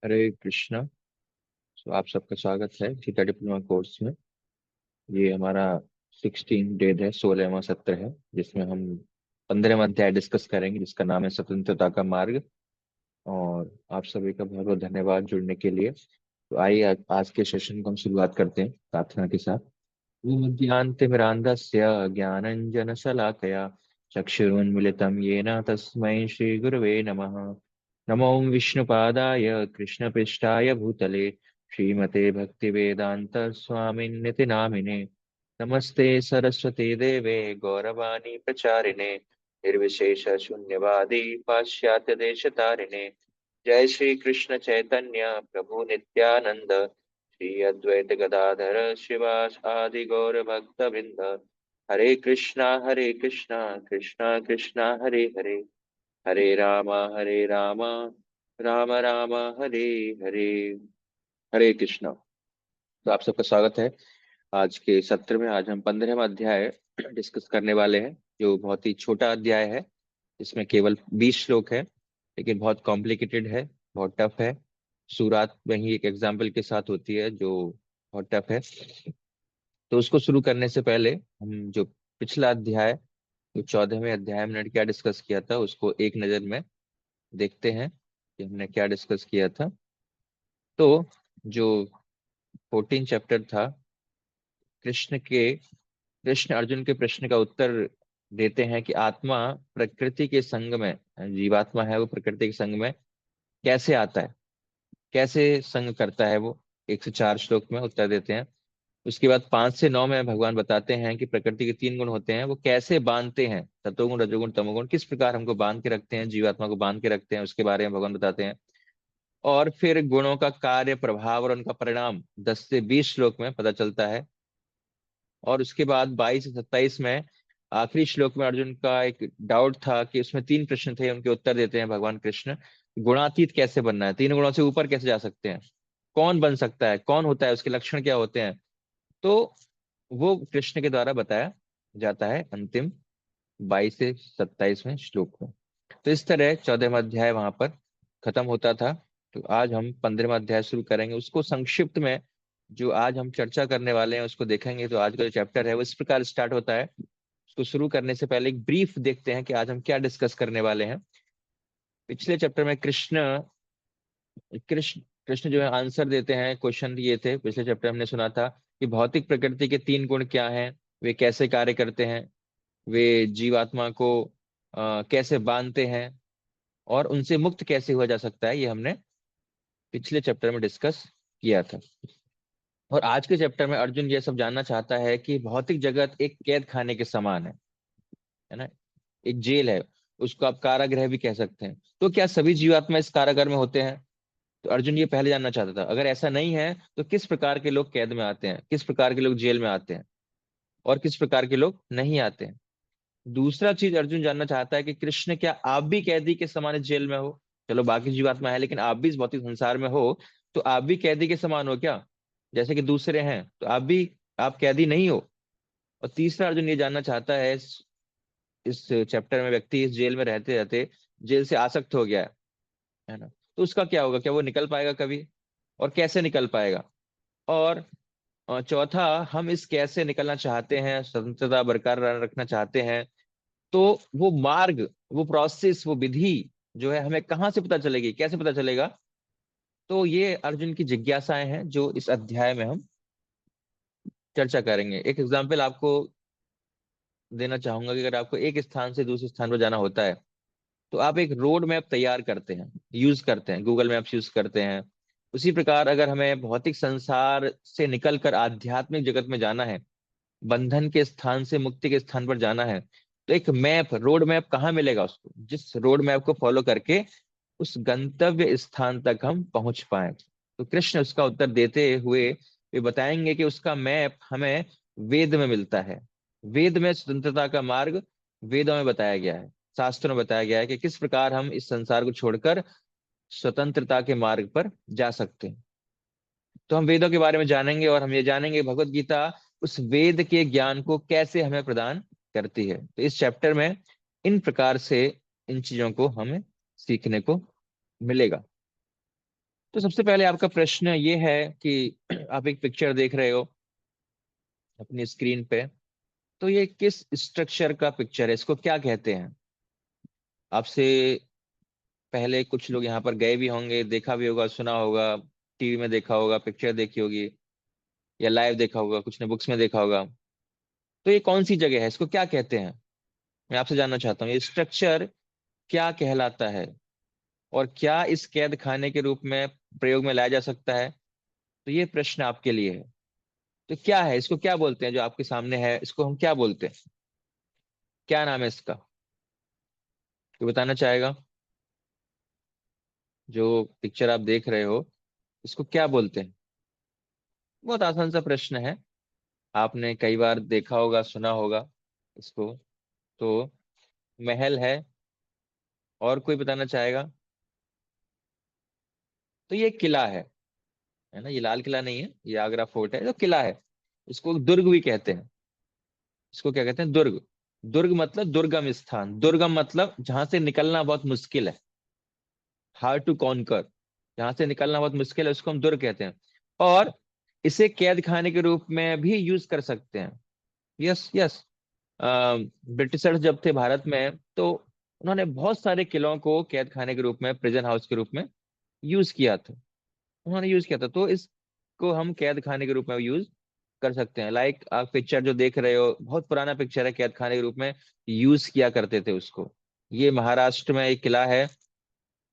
हरे कृष्णा। तो आप सबका स्वागत है गीता डिप्लोमा कोर्स में। ये हमारा 16 डे है, 16वां सत्र है, जिसमें हम 15वां अध्याय डिस्कस करेंगे, जिसका नाम है स्वतंत्रता का मार्ग। और आप सभी का बहुत बहुत धन्यवाद जुड़ने के लिए। तो आइए आज के सेशन को हम शुरुआत करते हैं प्रार्थना के साथ। विद्यान्तिमिरान्धस्य ज्ञानञ्जनशलाकया चक्षुरुन्मिलितं येन तस्मै श्रीगुरवे नमः। नमो विष्णुपादाय कृष्णपृष्ठाय भूतले श्रीमते भक्तिवेदान्त स्वामिन्निति नामिने। नमस्ते सरस्वती देवे गौरवाणी प्रचारिणे निर्विशेष शून्यवादी पाश्चात्य देश तारिणे। जय श्री कृष्ण चैतन्य प्रभु नित्यानंद श्री अद्वैत गदाधर शिवास आदि गौर भक्त वृंद। हरे कृष्णा कृष्णा कृष्णा हरे हरे, हरे राम राम राम हरे हरे। हरे कृष्णा। तो आप सबका स्वागत है आज के सत्र में। आज हम 15वां अध्याय डिस्कस करने वाले हैं, जो बहुत ही छोटा अध्याय है। इसमें केवल 20 श्लोक है, लेकिन बहुत कॉम्प्लिकेटेड है, बहुत टफ है। शुरुआत में ही एक एग्जाम्पल के साथ होती है जो बहुत टफ है। तो उसको शुरू करने से पहले हम जो पिछला अध्याय, जो 14वें अध्याय में हमने क्या डिस्कस किया था, उसको एक नजर में देखते हैं कि हमने क्या डिस्कस किया था। तो जो 14 चैप्टर था, कृष्ण अर्जुन के प्रश्न का उत्तर देते हैं कि आत्मा प्रकृति के संग में, जीवात्मा है वो प्रकृति के संग में कैसे आता है, कैसे संग करता है वो। 1 से 4 श्लोक में उत्तर देते हैं। उसके बाद 5 से 9 में भगवान बताते हैं कि प्रकृति के 3 गुण होते हैं, वो कैसे बांधते हैं, सतोगुण रजोगुण तमोगुण, किस प्रकार हमको बांध के रखते हैं, जीवात्मा को बांध के रखते हैं, उसके बारे में भगवान बताते हैं। और फिर गुणों का कार्य प्रभाव और उनका परिणाम 10 से 20 श्लोक में पता चलता है। और उसके बाद 22 से 27 में आखिरी श्लोक में अर्जुन का एक डाउट था कि उसमें 3 प्रश्न थे, उनके उत्तर देते हैं भगवान कृष्ण। गुणातीत कैसे बनना है, 3 गुणों से ऊपर कैसे जा सकते हैं, कौन बन सकता है, कौन होता है, उसके लक्षण क्या होते हैं। तो वो कृष्ण के द्वारा बताया जाता है अंतिम 22 से 27वें श्लोक में। तो इस तरह 14वां अध्याय वहां पर खत्म होता था। तो आज हम 15वां अध्याय शुरू करेंगे, उसको संक्षिप्त में जो आज हम चर्चा करने वाले हैं उसको देखेंगे। तो आज का जो चैप्टर है वो इस प्रकार स्टार्ट होता है। उसको शुरू करने से पहले एक ब्रीफ देखते हैं कि आज हम क्या डिस्कस करने वाले हैं। पिछले चैप्टर में कृष्ण कृष्ण जो है आंसर देते हैं, क्वेश्चन दिए थे पिछले चैप्टर हमने सुना था कि भौतिक प्रकृति के 3 गुण क्या हैं, वे कैसे कार्य करते हैं, वे जीवात्मा को कैसे बांधते हैं, और उनसे मुक्त कैसे हुआ जा सकता है। ये हमने पिछले चैप्टर में डिस्कस किया था। और आज के चैप्टर में अर्जुन ये सब जानना चाहता है कि भौतिक जगत एक कैद खाने के समान है ना, एक जेल है, उसको आप कारागृह भी कह सकते हैं। तो क्या सभी जीवात्मा इस कारागार में होते हैं? तो अर्जुन ये पहले जानना चाहता था। अगर ऐसा नहीं है तो किस प्रकार के लोग कैद में आते हैं, किस प्रकार के लोग जेल में आते हैं, और किस प्रकार के लोग नहीं आते हैं। दूसरा चीज अर्जुन जानना चाहता है कि कृष्ण, क्या आप भी कैदी के समान इस जेल में हो? चलो बाकी जीवात्मा है, लेकिन आप भी इस भौतिक संसार में हो, तो आप भी कैदी के समान हो क्या, जैसे कि दूसरे हैं? तो आप कैदी नहीं हो। और तीसरा अर्जुन ये जानना चाहता है, इस चैप्टर में व्यक्ति इस जेल में रहते रहते जेल से आसक्त हो गया है ना, तो उसका क्या होगा, क्या वो निकल पाएगा कभी, और कैसे निकल पाएगा। और चौथा, हम इस कैद से निकलना चाहते हैं, स्वतंत्रता बरकरार रखना चाहते हैं, तो वो मार्ग, वो प्रोसेस, वो विधि जो है हमें कहाँ से पता चलेगी, कैसे पता चलेगा। तो ये अर्जुन की जिज्ञासाएं हैं जो इस अध्याय में हम चर्चा करेंगे। एक एग्जाम्पल आपको देना चाहूंगा कि अगर आपको एक स्थान से दूसरे स्थान पर जाना होता है, तो आप एक रोड मैप तैयार करते हैं, यूज करते हैं, गूगल मैप्स यूज करते हैं। उसी प्रकार अगर हमें भौतिक संसार से निकलकर आध्यात्मिक जगत में जाना है, बंधन के स्थान से मुक्ति के स्थान पर जाना है, तो एक मैप, रोड मैप कहाँ मिलेगा उसको, जिस रोड मैप को फॉलो करके उस गंतव्य स्थान तक हम पहुंच पाए। तो कृष्ण उसका उत्तर देते हुए वे बताएंगे कि उसका मैप हमें वेद में मिलता है। वेद में स्वतंत्रता का मार्ग वेदों में बताया गया है, शास्त्रों में बताया गया है कि किस प्रकार हम इस संसार को छोड़कर स्वतंत्रता के मार्ग पर जा सकते हैं। तो हम वेदों के बारे में जानेंगे, और हम ये जानेंगे भगवत गीता उस वेद के ज्ञान को कैसे हमें प्रदान करती है। तो इस चैप्टर में इन प्रकार से इन चीजों को हमें सीखने को मिलेगा। तो सबसे पहले आपका प्रश्न ये है कि आप एक पिक्चर देख रहे हो अपनी स्क्रीन पे, तो ये किस स्ट्रक्चर का पिक्चर है, इसको क्या कहते हैं? आपसे पहले कुछ लोग यहाँ पर गए भी होंगे, देखा भी होगा, सुना होगा, टीवी में देखा होगा, पिक्चर देखी होगी, या लाइव देखा होगा, कुछ ने बुक्स में देखा होगा। तो ये कौन सी जगह है, इसको क्या कहते हैं? मैं आपसे जानना चाहता हूँ ये स्ट्रक्चर क्या कहलाता है, और क्या इस कैद खाने के रूप में प्रयोग में लाया जा सकता है? तो ये प्रश्न आपके लिए है। तो क्या है, इसको क्या बोलते हैं जो आपके सामने है, इसको हम क्या बोलते हैं? क्या नाम है इसका? तो बताना चाहेगा? जो पिक्चर आप देख रहे हो, इसको क्या बोलते हैं? बहुत आसान सा प्रश्न है, आपने कई बार देखा होगा, सुना होगा इसको। तो महल है। और कोई बताना चाहेगा? तो ये किला है ना, ये लाल किला नहीं है, ये आगरा फोर्ट है, तो किला है। इसको दुर्ग भी कहते हैं। इसको क्या कहते हैं? दुर्ग। दुर्ग मतलब दुर्गम स्थान, दुर्गम मतलब जहां से निकलना बहुत मुश्किल है, हार्ड टू कॉन्कर, जहां से निकलना बहुत मुश्किल है, उसको हम दुर्ग कहते हैं। और इसे कैद खाने के रूप में भी यूज कर सकते हैं। Yes yes. ब्रिटिशर्स जब थे भारत में, तो उन्होंने बहुत सारे किलों को कैद खाने के रूप में, प्रिजन हाउस के रूप में यूज किया था। उन्होंने यूज किया था, तो इसको हम कैद खाने के रूप में यूज कर सकते हैं। लाइक आप पिक्चर जो देख रहे हो, बहुत पुराना पिक्चर है, कैद खाने के रूप में यूज किया करते थे उसको। ये महाराष्ट्र में एक किला है,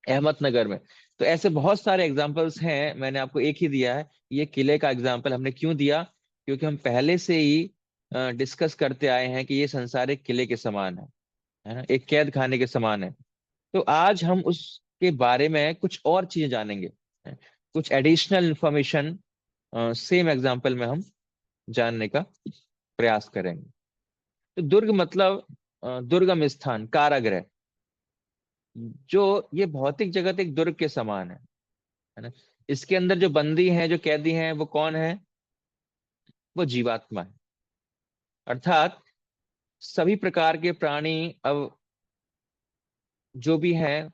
अहमदनगर में। तो ऐसे बहुत सारे एग्जाम्पल्स हैं, मैंने आपको एक ही दिया है। ये किले का एग्जाम्पल हमने क्यों दिया? क्योंकि हम पहले से ही डिस्कस करते आए हैं कि ये संसार एक किले के समान है ना, एक कैद खाने के समान है। तो आज हम उसके बारे में कुछ और चीजें जानेंगे, कुछ एडिशनल इंफॉर्मेशन सेम एग्जाम्पल में हम जानने का प्रयास करेंगे। तो दुर्ग मतलब दुर्गम स्थान, कारागृह। जो ये भौतिक जगत एक दुर्ग के समान है ना। इसके अंदर जो बंदी हैं, जो कैदी हैं, वो कौन है? वो जीवात्मा है। अर्थात सभी प्रकार के प्राणी अब जो भी हैं,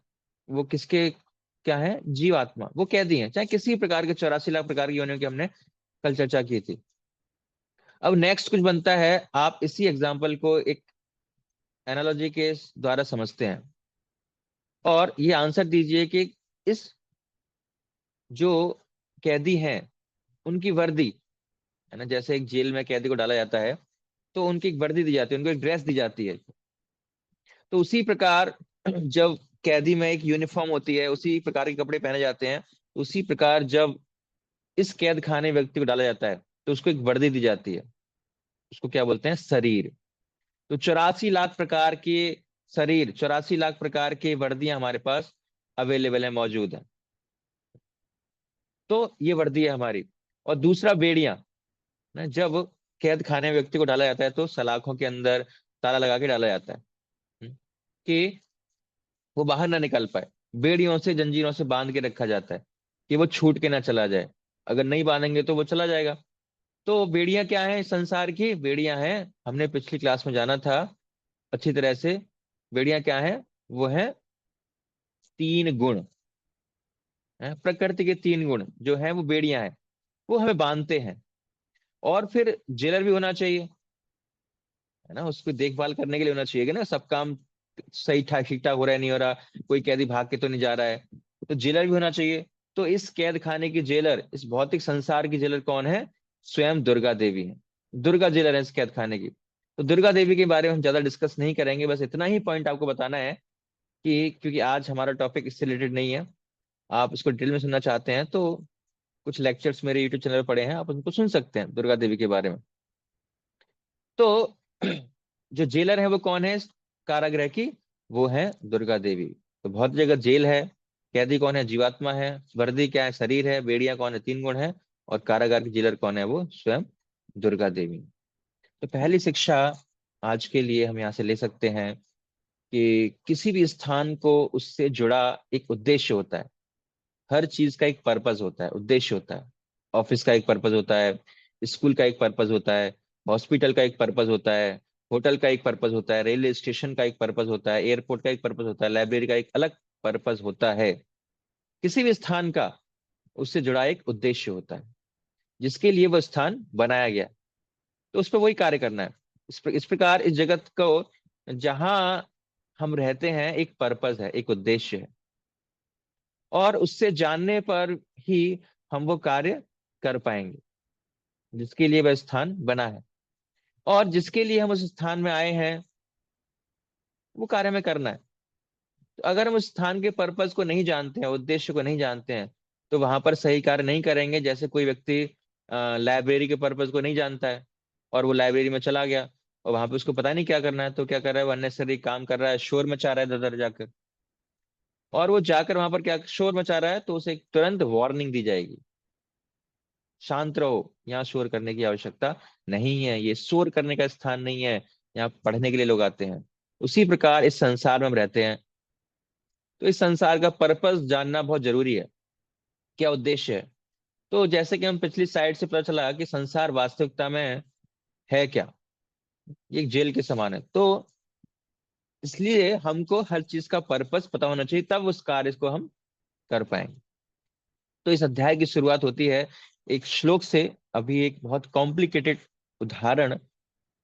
वो किसके क्या है? जीवात्मा, वो कैदी हैं, चाहे किसी प्रकार के 84 लाख प्रकार की योनियों की हमने कल चर्चा की थी। अब नेक्स्ट कुछ बनता है, आप इसी एग्जाम्पल को एक एनालॉजी के द्वारा समझते हैं, और ये आंसर दीजिए कि इस जो कैदी हैं, उनकी वर्दी, है ना, जैसे एक जेल में कैदी को डाला जाता है, तो उनकी एक वर्दी दी जाती है, उनको एक ड्रेस दी जाती है। तो उसी प्रकार जब कैदी में एक यूनिफॉर्म होती है, उसी प्रकार के कपड़े पहने जाते हैं, उसी प्रकार जब इस कैद खाने व्यक्ति को डाला जाता है, तो उसको एक वर्दी दी जाती है। उसको क्या बोलते हैं? शरीर। तो 84 लाख प्रकार के शरीर, 84 लाख प्रकार के वर्दियां हमारे पास अवेलेबल है, मौजूद है। तो ये वर्दी है हमारी। और दूसरा बेड़ियां ना, जब कैद खाने में व्यक्ति को डाला जाता है, तो सलाखों के अंदर ताला लगा के डाला जाता है, कि वो बाहर ना निकल पाए। बेड़ियों से, जंजीरों से बांध के रखा जाता है, कि वो छूट के ना चला जाए। अगर नहीं बांधेंगे तो वो चला जाएगा। तो बेड़ियां क्या है? संसार की बेड़ियां हैं, हमने पिछली क्लास में जाना था अच्छी तरह से। बेड़ियां क्या है? वो है तीन गुण, है प्रकृति के तीन गुण जो है, वो बेड़ियां हैं, वो हमें बांधते हैं। और फिर जेलर भी होना चाहिए, है ना, उसको देखभाल करने के लिए होना चाहिए कि ना, सब काम सही ठाक ठीक ठाक हो रहा है, नहीं हो रहा, कोई कैदी भाग के तो नहीं जा रहा है। तो जेलर भी होना चाहिए। तो इस कैद खाने की जेलर, इस भौतिक संसार की जेलर कौन है? स्वयं दुर्गा देवी है। दुर्गा जेलर है इस कैद खाने की। तो दुर्गा देवी के बारे में हम ज्यादा डिस्कस नहीं करेंगे, बस इतना ही पॉइंट आपको बताना है कि क्योंकि आज हमारा टॉपिक इससे रिलेटेड नहीं है, आप इसको डिटेल में सुनना चाहते हैं, तो कुछ लेक्चर्स मेरे यूट्यूब चैनल पर पड़े हैं, आप उनको सुन सकते हैं दुर्गा देवी के बारे में। तो जो जेलर है वो कौन है इस कारागृह की? वो है दुर्गा देवी। तो बहुत जगह जेल है, कैदी कौन है? जीवात्मा है। वर्दी क्या है? शरीर है। बेड़ियां कौन है? तीन गुण है। और कारागार की जेलर कौन है? वो स्वयं दुर्गा देवी। तो पहली शिक्षा आज के लिए हम यहाँ से ले सकते हैं कि किसी भी स्थान को उससे जुड़ा एक उद्देश्य होता है। हर चीज का एक पर्पज होता है, उद्देश्य होता है। ऑफिस का एक पर्पज होता है, स्कूल का एक पर्पज होता है, हॉस्पिटल का एक पर्पज होता है, होटल का एक पर्पज होता है, रेलवे स्टेशन का एक पर्पज होता है, एयरपोर्ट का एक पर्पज होता है, लाइब्रेरी का एक अलग पर्पज होता है। किसी भी स्थान का उससे जुड़ा एक उद्देश्य होता है जिसके लिए वह स्थान बनाया गया, तो उस पर वही कार्य करना है। इस प्रकार इस जगत को जहां हम रहते हैं एक पर्पस है, एक उद्देश्य है, और उससे जानने पर ही हम वो कार्य कर पाएंगे जिसके लिए वह स्थान बना है, और जिसके लिए हम उस स्थान में आए हैं वो कार्य हमें करना है। तो अगर हम उस स्थान के पर्पस को नहीं जानते हैं, उद्देश्य को नहीं जानते हैं, तो वहां पर सही कार्य नहीं करेंगे। जैसे कोई व्यक्ति लाइब्रेरी के पर्पस को नहीं जानता है और वो लाइब्रेरी में चला गया और वहां पे उसको पता नहीं क्या करना है, तो क्या कर रहा है, वो अननेसेसरी काम कर रहा है, शोर मचा रहा है इधर उधर जाकर, और वो जाकर वहां पर क्या शोर मचा रहा है, तो उसे तुरंत वार्निंग दी जाएगी, शांत रहो, यहाँ शोर करने की आवश्यकता नहीं है, ये शोर करने का स्थान नहीं है, यहाँ पढ़ने के लिए लोग आते हैं। उसी प्रकार इस संसार में हम रहते हैं, तो इस संसार का पर्पस जानना बहुत जरूरी है, क्या उद्देश्य है। तो जैसे कि हम पिछली साइड से पता चला कि संसार वास्तविकता में है क्या, ये एक जेल के समान है, तो इसलिए हमको हर चीज का पर्पस पता होना चाहिए, तब उस कार्य को हम कर पाएंगे। तो इस अध्याय की शुरुआत होती है एक श्लोक से। अभी एक बहुत कॉम्प्लिकेटेड उदाहरण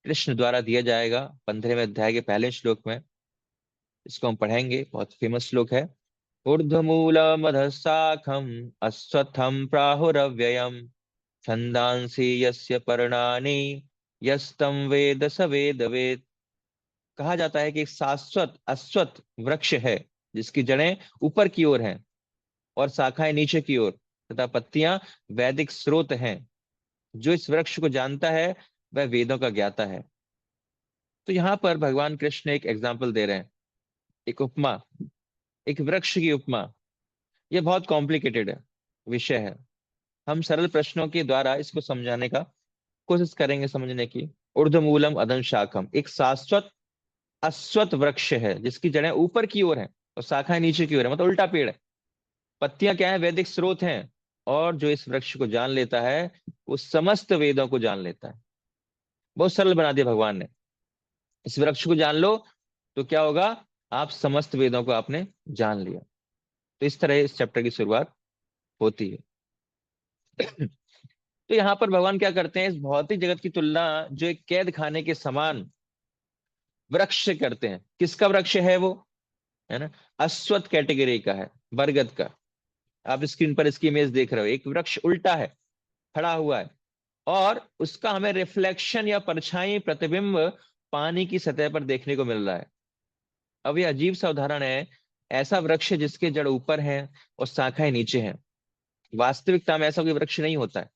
कृष्ण द्वारा दिया जाएगा 15वें अध्याय के पहले श्लोक में। इसको हम पढ़ेंगे, बहुत फेमस श्लोक है। ऊर्ध्वमूलमधः शाखम् अश्वत्थं प्राहुरव्ययम् छन्दांसि यस्य पर्णानि यस्तं वेद स वेदवेत्। कहा जाता है कि एक शाश्वत अश्वत्थ वृक्ष है जिसकी जड़ें ऊपर की ओर हैं और शाखाएं नीचे की ओर, तथा पत्तियां वैदिक स्रोत हैं। जो इस वृक्ष को जानता है वह वेदों का ज्ञाता है। तो यहाँ पर भगवान कृष्ण एक एग्जाम्पल दे रहे हैं, एक उपमा, एक वृक्ष की उपमा। यह बहुत कॉम्प्लिकेटेड है, विषय है। हम सरल प्रश्नों के द्वारा इसको समझाने का कोशिश करेंगे समझने की। ऊर्ध्वमूलम अधम शाखम, एक शाश्वत अश्वत्थ वृक्ष है जिसकी जड़ें ऊपर की ओर हैं और शाखाएं नीचे की ओर है, मतलब उल्टा पेड़ है। पत्तियां क्या है, वैदिक स्रोत हैं, और जो इस वृक्ष को जान लेता है वो समस्त वेदों को जान लेता है। बहुत सरल बना दिया भगवान ने। इस वृक्ष को जान लो तो क्या होगा, आप समस्त वेदों को आपने जान लिया। तो इस तरह इस चैप्टर की शुरुआत होती है। तो यहाँ पर भगवान क्या करते हैं, इस भौतिक जगत की तुलना जो एक कैद खाने के समान वृक्ष से करते हैं। किसका वृक्ष है वो, है ना, अश्वत्थ कैटेगरी का है, बरगद का। आप स्क्रीन पर इसकी इमेज देख रहे हो, एक वृक्ष उल्टा है, खड़ा हुआ है, और उसका हमें रिफ्लेक्शन या परछाई, प्रतिबिंब पानी की सतह पर देखने को मिल रहा है। अब ये अजीब सा उदाहरण है, ऐसा वृक्ष है जिसके जड़ ऊपर है और शाखाएं नीचे हैं। वास्तविकता में ऐसा कोई वृक्ष नहीं होता है।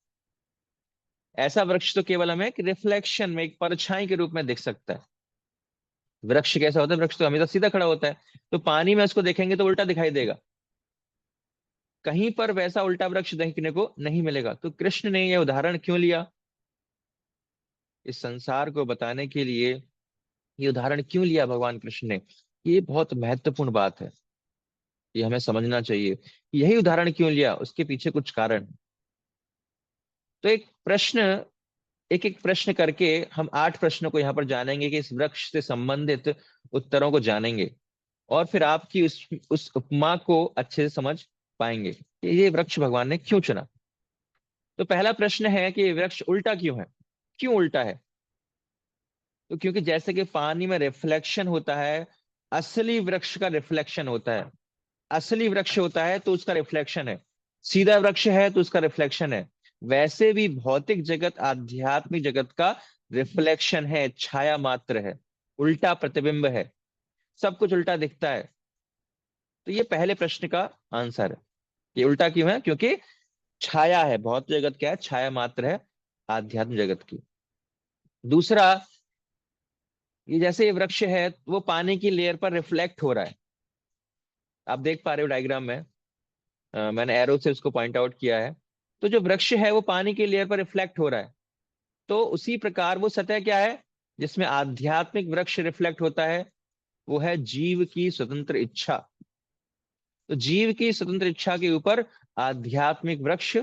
ऐसा वृक्ष तो केवल हमें एक रिफ्लेक्शन में, एक परछाई के रूप में दिख सकता है। वृक्ष कैसा होता है, वृक्ष तो हमेशा सीधा खड़ा होता है, तो पानी में उसको देखेंगे तो उल्टा दिखाई देगा, कहीं पर वैसा उल्टा वृक्ष देखने को नहीं मिलेगा। तो कृष्ण ने यह उदाहरण क्यों लिया, इस संसार को बताने के लिए ये उदाहरण क्यों लिया भगवान कृष्ण ने, ये बहुत महत्वपूर्ण बात है, ये हमें समझना चाहिए। यही उदाहरण क्यों लिया, उसके पीछे कुछ कारण है। तो एक प्रश्न, एक एक प्रश्न करके हम 8 प्रश्नों को यहाँ पर जानेंगे, कि इस वृक्ष से संबंधित उत्तरों को जानेंगे, और फिर आपकी उस उपमा को अच्छे से समझ पाएंगे कि ये वृक्ष भगवान ने क्यों चुना। तो पहला प्रश्न है कि ये वृक्ष उल्टा क्यों है, क्यों उल्टा है। तो क्योंकि जैसे कि पानी में रिफ्लेक्शन होता है, असली वृक्ष का रिफ्लेक्शन होता है। असली वृक्ष होता है तो उसका रिफ्लेक्शन है, सीधा वृक्ष है तो उसका रिफ्लेक्शन है। वैसे भी भौतिक जगत आध्यात्मिक जगत का रिफ्लेक्शन है, छाया मात्र है, उल्टा प्रतिबिंब है, सब कुछ उल्टा दिखता है। तो ये पहले प्रश्न का आंसर है, ये उल्टा क्यों है, क्योंकि छाया है। भौतिक जगत क्या है, छाया मात्र है आध्यात्मिक जगत की। दूसरा, ये जैसे ये वृक्ष है वो पानी की लेयर पर रिफ्लेक्ट हो रहा है, आप देख पा रहे हो डायग्राम में, मैंने एरो से उसको पॉइंट आउट किया है। तो जो वृक्ष है वो पानी की लेयर पर रिफ्लेक्ट हो रहा है, तो उसी प्रकार वो सतह क्या है जिसमें आध्यात्मिक वृक्ष रिफ्लेक्ट होता है, वो है जीव की स्वतंत्र इच्छा। तो जीव की स्वतंत्र इच्छा के ऊपर आध्यात्मिक वृक्ष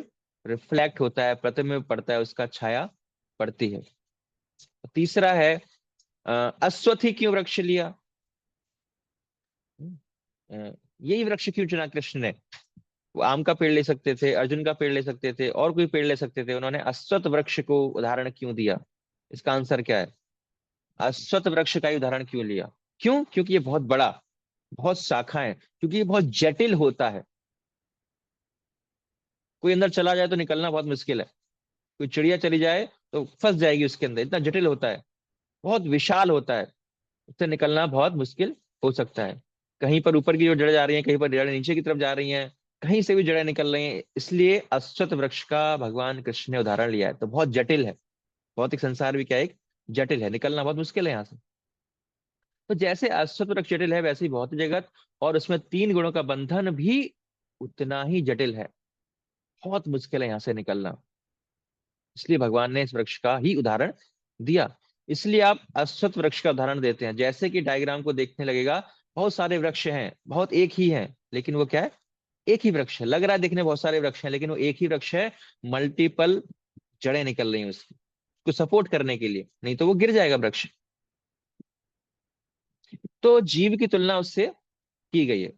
रिफ्लेक्ट होता है, प्रतिबिंब पड़ता है, उसका छाया पड़ती है। तीसरा है, अश्वत्थ ही क्यों वृक्ष लिया, अ, यही वृक्ष क्यों चुना कृष्ण ने, वो आम का पेड़ ले सकते थे, अर्जुन का पेड़ ले सकते थे, और कोई पेड़ ले सकते थे, उन्होंने अश्वत्थ वृक्ष को उदाहरण क्यों दिया? इसका आंसर क्या है? अश्वत्थ वृक्ष का ही उदाहरण क्यों लिया? क्यों? क्योंकि ये बहुत बड़ा, बहुत शाखाएं, क्योंकि ये बहुत जटिल होता है। कोई अंदर चला जाए तो निकलना बहुत मुश्किल है। कोई चिड़िया चली जाए तो फंस जाएगी उसके अंदर, इतना जटिल होता है, बहुत विशाल होता है, उससे निकलना बहुत मुश्किल हो सकता है। कहीं पर ऊपर की ओर जड़ें जा रही हैं, कहीं पर जड़ें नीचे की तरफ जा रही हैं, कहीं से भी जड़ें निकल रही हैं, इसलिए अश्वत्थ वृक्ष का भगवान कृष्ण ने उदाहरण लिया है। तो बहुत जटिल है, भौतिक संसार भी क्या है, एक जटिल है, निकलना बहुत मुश्किल है यहाँ से। तो जैसे अश्वत्थ वृक्ष जटिल है, वैसे ही भौतिक जगत और उसमें तीन गुणों का बंधन भी उतना ही जटिल है, बहुत मुश्किल है यहाँ से निकलना। इसलिए भगवान ने इस वृक्ष का ही उदाहरण दिया। इसलिए आप अश्वत्थ वृक्ष का उदाहरण देते हैं। जैसे कि डायग्राम को देखने लगेगा, बहुत सारे वृक्ष हैं, बहुत एक ही हैं, लेकिन वो क्या है, एक ही वृक्ष है। लग रहा है देखने में बहुत सारे वृक्ष हैं, लेकिन वो एक ही वृक्ष है। मल्टीपल जड़ें निकल रही हैं उसकी, उसको सपोर्ट करने के लिए, नहीं तो वो गिर जाएगा वृक्ष। तो जीव की तुलना उससे की गई है।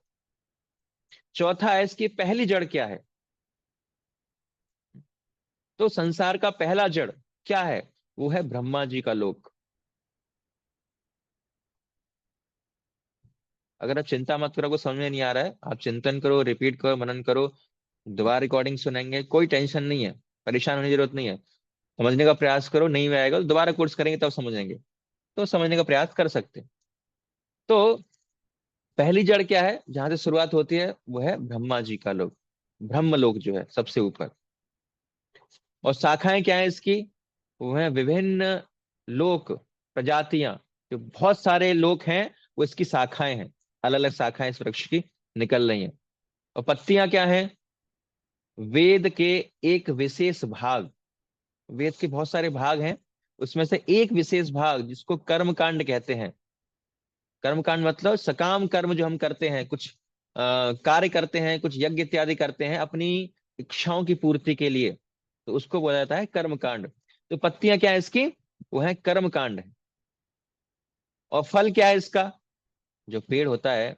चौथा है, इसकी पहली जड़ क्या है? तो संसार का पहला जड़ क्या है? वो है ब्रह्मा जी का लोक। अगर आप चिंता मत करो, आपको समझ में नहीं आ रहा है, आप चिंतन करो, रिपीट करो, मनन करो, दोबारा रिकॉर्डिंग सुनेंगे, कोई टेंशन नहीं है, परेशान होने की जरूरत नहीं है। समझने का प्रयास करो, नहीं में आएगा तो दोबारा कोर्स करेंगे तब समझेंगे। तो समझने का प्रयास कर सकते हैं। तो पहली जड़ क्या है, जहां से शुरुआत होती है, वो है ब्रह्मा जी का लोक, ब्रह्मलोक जो है सबसे ऊपर। और शाखाएं क्या है इसकी? वो है विभिन्न लोक, प्रजातियां, जो बहुत सारे लोक हैं, वो इसकी शाखाएं हैं। अलग अलग शाखाएं इस वृक्ष की निकल रही हैं। और पत्तियां क्या हैं? वेद के एक विशेष भाग, वेद के बहुत सारे भाग हैं, उसमें से एक विशेष भाग जिसको कर्म कांड कहते हैं। कर्म कांड मतलब सकाम कर्म जो हम करते हैं, कुछ कार्य करते हैं, कुछ यज्ञ इत्यादि करते हैं अपनी इच्छाओं की पूर्ति के लिए, तो उसको बोला जाता है कर्म कांड। तो पत्तियां क्या है इसकी? वो है कर्म कांड। और फल क्या है इसका? जो पेड़ होता है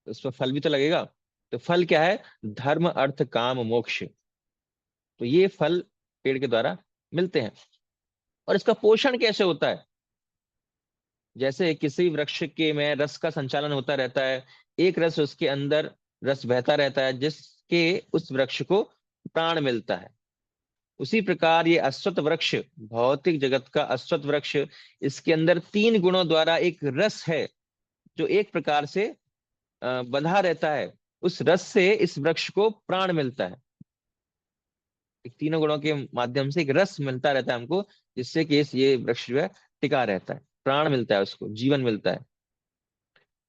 उस पर फल भी तो लगेगा। तो फल क्या है? धर्म अर्थ काम मोक्ष। तो ये फल पेड़ के द्वारा मिलते हैं। और इसका पोषण कैसे होता है? जैसे किसी वृक्ष के में रस का संचालन होता रहता है, एक रस उसके अंदर रस बहता रहता है, जिसके उस वृक्ष को प्राण मिलता है। उसी प्रकार ये अश्वत्थ वृक्ष, भौतिक जगत का अश्वत्थ वृक्ष, इसके अंदर तीन गुणों द्वारा एक रस है, जो एक प्रकार से बंधा रहता है। उस रस से इस वृक्ष को प्राण मिलता है। एक तीनों गुणों के माध्यम से एक रस मिलता रहता है हमको, जिससे कि ये वृक्ष जो है टिका रहता है, प्राण मिलता है, उसको जीवन मिलता है।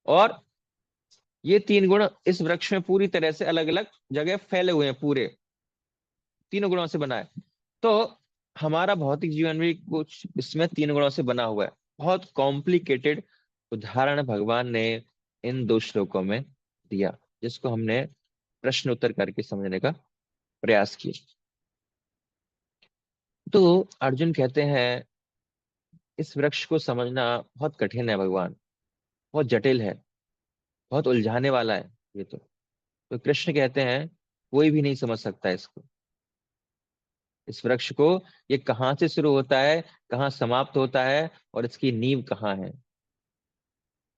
और ये तीन गुण इस वृक्ष में पूरी तरह से अलग अलग जगह फैले हुए हैं, पूरे तीनों गुणों से बना है। तो हमारा भौतिक जीवन भी कुछ इसमें तीन गुणों से बना हुआ है। बहुत कॉम्प्लिकेटेड उदाहरण भगवान ने इन दो श्लोकों में दिया, जिसको हमने प्रश्न उत्तर करके समझने का प्रयास किया। तो अर्जुन कहते हैं, इस वृक्ष को समझना बहुत कठिन है भगवान, बहुत जटिल है, बहुत उलझाने वाला है ये तो कृष्ण कहते हैं, कोई भी नहीं समझ सकता इसको, इस वृक्ष को। ये कहाँ से शुरू होता है, कहाँ समाप्त होता है, और इसकी नींव कहाँ है,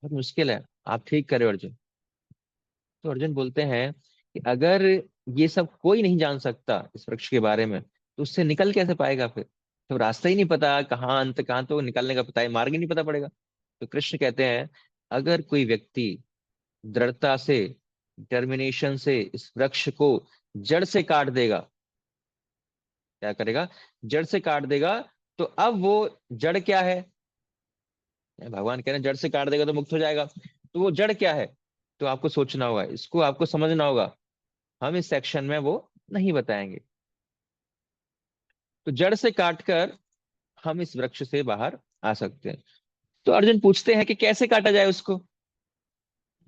बहुत मुश्किल है। आप ठीक करे अर्जुन। तो अर्जुन बोलते हैं कि अगर ये सब कोई नहीं जान सकता इस वृक्ष के बारे में, तो उससे निकल कैसे पाएगा फिर? तो रास्ता ही नहीं पता, कहाँ अंत कहाँ, तो निकलने का पता है, मार्ग ही नहीं पता पड़ेगा। तो कृष्ण कहते हैं, अगर कोई व्यक्ति दृढ़ता से, डिटर्मिनेशन से इस वृक्ष को जड़ से काट देगा, क्या करेगा, जड़ से काट देगा, तो अब वो जड़ क्या है? भगवान कह रहे हैं जड़ से काट देगा तो मुक्त हो जाएगा। तो वो जड़ क्या है? तो आपको सोचना होगा, इसको आपको समझना होगा। हम इस सेक्शन में वो नहीं बताएंगे। तो जड़ से काटकर हम इस वृक्ष से बाहर आ सकते हैं। तो अर्जुन पूछते हैं कि कैसे काटा जाए उसको,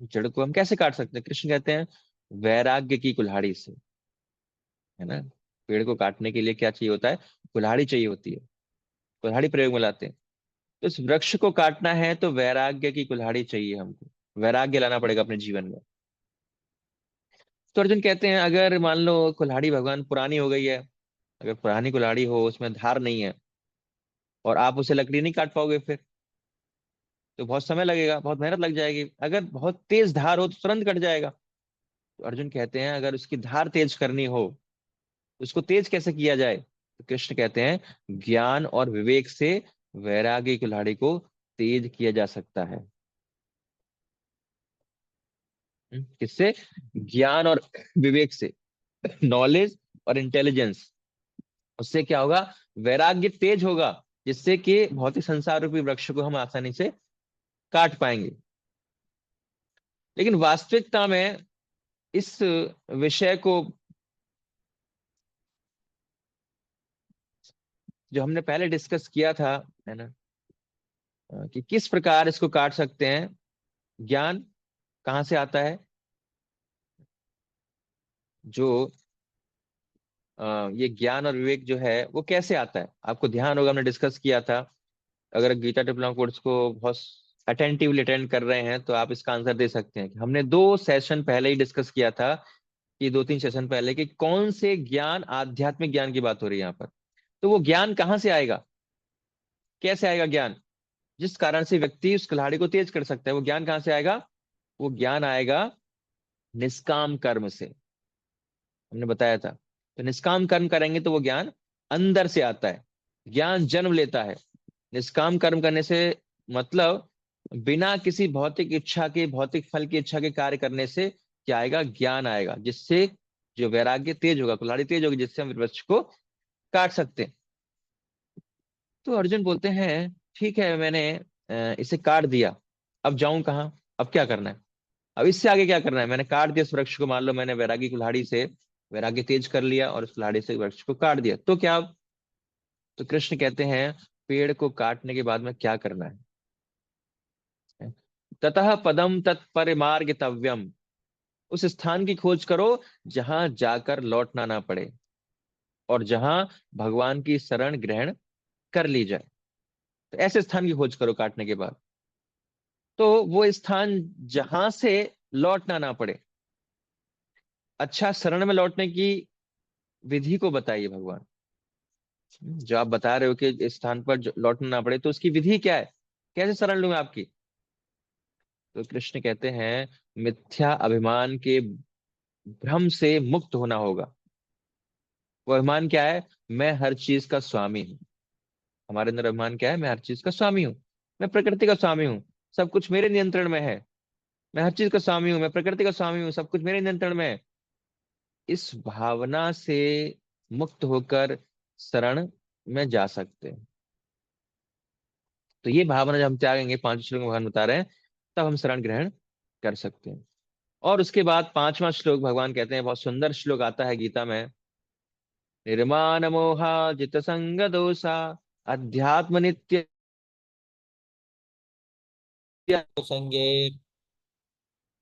जड़ को हम कैसे काट सकते हैं? कृष्ण कहते हैं, वैराग्य की कुल्हाड़ी से, है ना। पेड़ को काटने के लिए क्या चाहिए होता है? कुल्हाड़ी चाहिए होती है, कुल्हाड़ी प्रयोग में लाते हैं। तो इस वृक्ष को काटना है तो वैराग्य की कुल्हाड़ी चाहिए हमको, वैराग्य लाना पड़ेगा अपने जीवन में। तो अर्जुन कहते हैं अगर मान लो कुल्हाड़ी भगवान पुरानी हो गई है, अगर पुरानी कुल्हाड़ी हो, उसमें धार नहीं है, और आप उसे लकड़ी नहीं काट पाओगे, फिर तो बहुत समय लगेगा, बहुत मेहनत लग जाएगी। अगर बहुत तेज धार हो तो तुरंत कट जाएगा। तो अर्जुन कहते हैं अगर उसकी धार तेज करनी हो, उसको तेज कैसे किया जाए? तो कृष्ण कहते हैं ज्ञान और विवेक से वैरागी कुल्हाड़ी को तेज किया जा सकता है। किससे? ज्ञान और विवेक से, नॉलेज और इंटेलिजेंस। उससे क्या होगा? वैराग्य तेज होगा, जिससे कि भौतिक संसार रूपी वृक्ष को हम आसानी से काट पाएंगे। लेकिन वास्तविकता में इस विषय को, जो हमने पहले डिस्कस किया था, है ना, कि किस प्रकार इसको काट सकते हैं, ज्ञान कहाँ से आता है, जो ये ज्ञान और विवेक जो है वो कैसे आता है, आपको ध्यान होगा हमने डिस्कस किया था। अगर गीता डिप्लोमा कोर्स को बहुत अटेंटिवली अटेंड कर रहे हैं तो आप इसका आंसर दे सकते हैं कि हमने 2 सेशन पहले ही डिस्कस किया था, कि 2-3 सेशन पहले, कि कौन से ज्ञान, आध्यात्मिक ज्ञान की बात हो रही है यहाँ पर। तो वो ज्ञान कहाँ से आएगा, कैसे आएगा ज्ञान, जिस कारण से व्यक्ति उस कुल्हाड़ी को तेज कर सकता है, वो ज्ञान कहाँ से आएगा? वो ज्ञान आएगा निष्काम कर्म से, हमने बताया था। तो निष्काम कर्म करेंगे तो वो ज्ञान अंदर से आता है, ज्ञान जन्म लेता है। निष्काम कर्म करने से मतलब बिना किसी भौतिक इच्छा के, भौतिक फल की इच्छा के कार्य करने से क्या आएगा? ज्ञान आएगा, जिससे जो वैराग्य तेज होगा, कुल्हाड़ी तेज होगी, जिससे हम वृक्ष को काट सकते हैं। तो अर्जुन बोलते हैं ठीक है, मैंने इसे काट दिया, अब जाऊं कहाँ? अब क्या करना है? अब इससे आगे क्या करना है? मैंने काट दिया इस वृक्ष को, मान लो मैंने वैरागी कुल्हाड़ी से वैराग्य तेज कर लिया और उस कुल्हाड़ी से वृक्ष को काट दिया, तो क्या अब? तो कृष्ण कहते हैं पेड़ को काटने के बाद में क्या करना है? ततः पदम तत्परिमार्गितव्यम, उस स्थान की खोज करो जहां जाकर लौटना ना पड़े, और जहां भगवान की शरण ग्रहण कर ली जाए। तो ऐसे स्थान की खोज करो काटने के बाद, तो वो स्थान जहां से लौटना ना पड़े। अच्छा, शरण में लौटने की विधि को बताइए भगवान। जो आप बता रहे हो कि इस स्थान पर लौटना ना पड़े, तो उसकी विधि क्या है? कैसे शरण लूंगा आपकी? तो कृष्ण कहते हैं मिथ्या अभिमान के भ्रम से मुक्त होना होगा। वो अभिमान क्या है? मैं हर चीज का स्वामी हूँ। हमारे अंदर अभिमान क्या है? मैं हर चीज का स्वामी हूँ, मैं प्रकृति का स्वामी हूँ, सब कुछ मेरे नियंत्रण में है। मैं हर चीज का स्वामी हूँ, मैं प्रकृति का स्वामी हूँ, सब कुछ मेरे नियंत्रण में है। इस भावना से मुक्त होकर शरण में जा सकते हैं। तो ये भावना जब हम त्यागेंगे, 5 श्लोक में भगवान बता रहे हैं, तब हम शरण ग्रहण कर सकते हैं। और उसके बाद 5वां श्लोक भगवान कहते हैं, बहुत सुंदर श्लोक आता है गीता में। निर्माण मोहा जित संग दोषा अध्यात्म नित्य संगे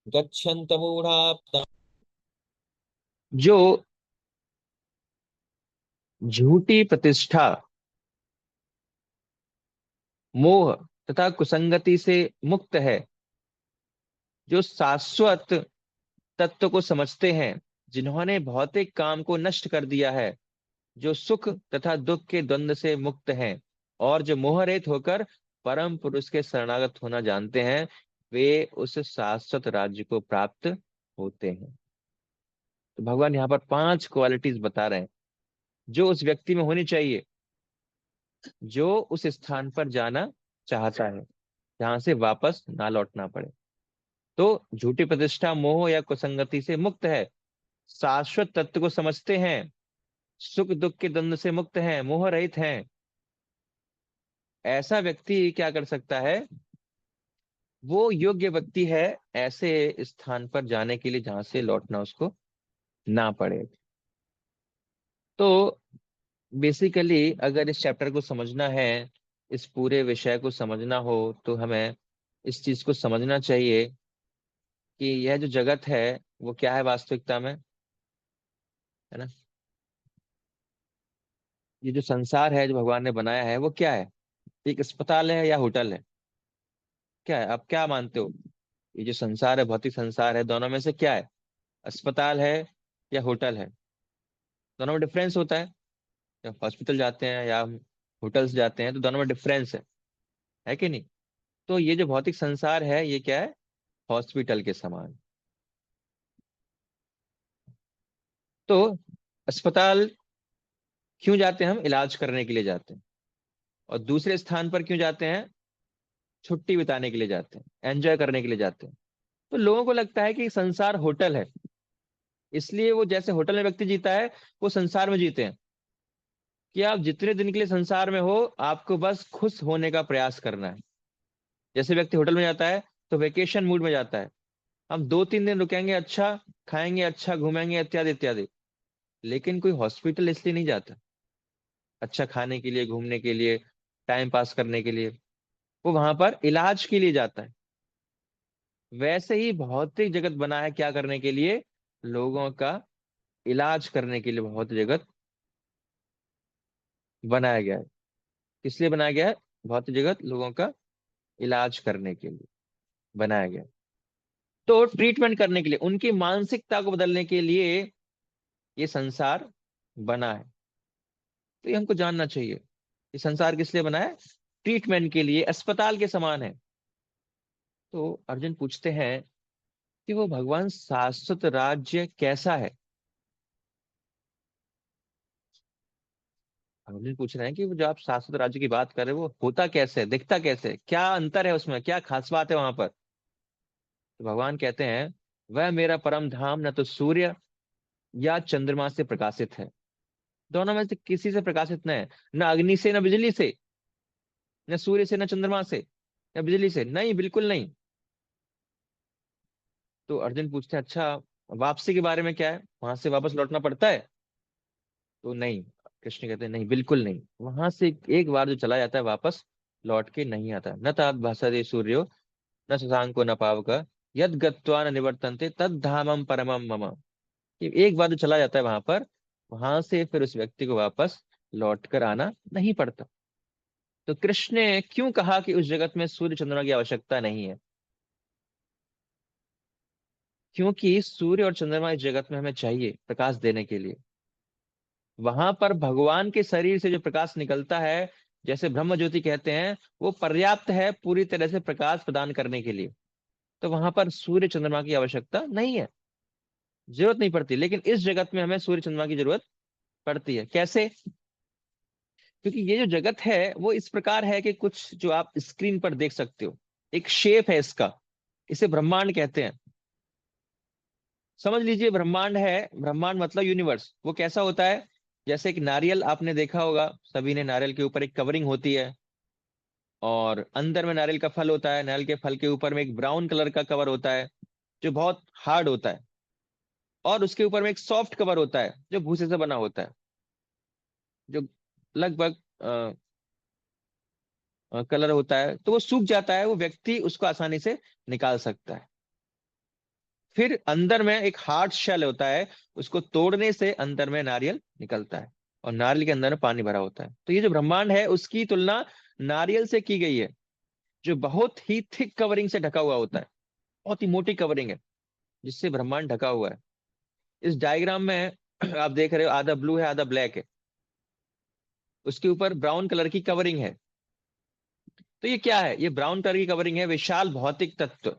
गच्छन्त मूढ़ा। जो झूठी प्रतिष्ठा, मोह तथा कुसंगति से मुक्त है, जो शाश्वत तत्व को समझते हैं, जिन्होंने भौतिक काम को नष्ट कर दिया है, जो सुख तथा दुख के द्वंद्व से मुक्त हैं, और जो मोहरहित होकर परम पुरुष के शरणागत होना जानते हैं, वे उस शाश्वत राज्य को प्राप्त होते हैं। तो भगवान यहाँ पर 5 क्वालिटीज बता रहे हैं जो उस व्यक्ति में होनी चाहिए, जो उस स्थान पर जाना चाहता है, जहां से वापस ना लौटना पड़े। तो झूठी प्रतिष्ठा, मोह या कुसंगति से मुक्त है, शाश्वत तत्व को समझते हैं, सुख दुख के द्वंद्व से मुक्त हैं, मोह रहित हैं। ऐसा व्यक्ति क्या कर सकता है? वो योग्य व्यक्ति है ऐसे स्थान पर जाने के लिए जहां से लौटना उसको ना पड़े। तो बेसिकली अगर इस चैप्टर को समझना है, इस पूरे विषय को समझना हो, तो हमें इस चीज को समझना चाहिए कि यह जो जगत है वो क्या है वास्तविकता में, है ना। ये जो संसार है जो भगवान ने बनाया है वो क्या है? एक अस्पताल है या होटल है? क्या है? आप क्या मानते हो? ये जो संसार है, भौतिक संसार है, दोनों में से क्या है? अस्पताल है या होटल है, दोनों में डिफरेंस होता है। जब हॉस्पिटल जाते हैं या हम होटल्स जाते हैं तो दोनों में डिफरेंस है कि नहीं? तो ये जो भौतिक संसार है ये क्या है? हॉस्पिटल के समान। तो अस्पताल क्यों जाते हैं? हम इलाज करने के लिए जाते हैं। और दूसरे स्थान पर क्यों जाते हैं? छुट्टी बिताने के लिए जाते हैं, एंजॉय करने के लिए जाते हैं। तो लोगों को लगता है कि संसार होटल है, इसलिए वो जैसे होटल में व्यक्ति जीता है वो संसार में जीते हैं। कि आप जितने दिन के लिए संसार में हो, आपको बस खुश होने का प्रयास करना है। जैसे व्यक्ति होटल में जाता है तो वेकेशन मूड में जाता है, हम 2-3 दिन रुकेंगे, अच्छा खाएंगे, अच्छा घूमेंगे, इत्यादि इत्यादि। लेकिन कोई हॉस्पिटल इसलिए नहीं जाता, अच्छा खाने के लिए, घूमने के लिए, टाइम पास करने के लिए। वो वहां पर इलाज के लिए जाता है। वैसे ही भौतिक जगत बना है क्या करने के लिए? लोगों का इलाज करने के लिए भौतिक जगत बनाया गया है। किस लिए बनाया गया है? भौतिक जगत लोगों का इलाज करने के लिए बनाया गया है। तो ट्रीटमेंट करने के लिए, उनकी मानसिकता को बदलने के लिए ये संसार बना है। तो ये हमको जानना चाहिए, ये संसार किस लिए बना है? ट्रीटमेंट के लिए, अस्पताल के समान है। तो अर्जुन पूछते हैं कि वो भगवान शाश्वत राज्य कैसा है? अर्जुन पूछ रहे हैं कि वो जो आप शाश्वत राज्य की बात कर रहे हो वो होता कैसे है, दिखता कैसे है, क्या अंतर है उसमें, क्या खास बात है वहां पर? तो भगवान कहते हैं वह मेरा परम धाम न तो सूर्य या चंद्रमा से प्रकाशित है। दोनों में से किसी से प्रकाशित न है, न अग्नि से, न बिजली से, न सूर्य से, न चंद्रमा से, न बिजली से, नहीं, बिल्कुल नहीं। तो अर्जुन पूछते हैं अच्छा, वापसी के बारे में क्या है, वहां से वापस लौटना पड़ता है? तो नहीं, कृष्ण कहते हैं नहीं, बिल्कुल नहीं। वहां से एक बार जो चला जाता है वापस लौट के नहीं आता। न तात भाषते सूर्यो न शशांको न पावक यद गत्वा न निवर्तन्ते तद धामम परमम मम। कि एक बार जो चला जाता है वहां पर, वहां से फिर उस व्यक्ति को वापस लौट कर आना नहीं पड़ता। तो कृष्ण ने क्यों कहा कि उस जगत में सूर्य चंद्रमा की आवश्यकता नहीं है? क्योंकि सूर्य और चंद्रमा इस जगत में हमें चाहिए प्रकाश देने के लिए। वहां पर भगवान के शरीर से जो प्रकाश निकलता है, जैसे ब्रह्म ज्योति कहते हैं, वो पर्याप्त है पूरी तरह से प्रकाश प्रदान करने के लिए। तो वहां पर सूर्य चंद्रमा की आवश्यकता नहीं है, जरूरत नहीं पड़ती। लेकिन इस जगत में हमें सूर्य चंद्रमा की जरूरत पड़ती है। कैसे? क्योंकि ये जो जगत है वो इस प्रकार है कि कुछ जो आप स्क्रीन पर देख सकते हो, एक शेप है इसका, इसे ब्रह्मांड कहते हैं। समझ लीजिए ब्रह्मांड है, ब्रह्मांड मतलब यूनिवर्स। वो कैसा होता है? जैसे एक नारियल आपने देखा होगा, सभी ने, नारियल के ऊपर एक कवरिंग होती है और अंदर में नारियल का फल होता है, नारियल के फल के ऊपर में एक ब्राउन कलर का कवर होता है जो बहुत हार्ड होता है, और उसके ऊपर में एक सॉफ्ट कवर होता है जो भूसे से बना होता है, जो लगभग कलर होता है। तो वो सूख जाता है, वो व्यक्ति उसको आसानी से निकाल सकता है। फिर अंदर में एक हार्ड शेल होता है, उसको तोड़ने से अंदर में नारियल निकलता है, और नारियल के अंदर में पानी भरा होता है। तो ये जो ब्रह्मांड है उसकी तुलना नारियल से की गई है, जो बहुत ही थिक कवरिंग से ढका हुआ होता है, बहुत ही मोटी कवरिंग है जिससे ब्रह्मांड ढका हुआ है। इस डायग्राम में आप देख रहे हो, आधा ब्लू है आधा ब्लैक है, उसके ऊपर ब्राउन कलर की कवरिंग है। तो ये क्या है? ये ब्राउन कलर की कवरिंग है विशाल भौतिक तत्व,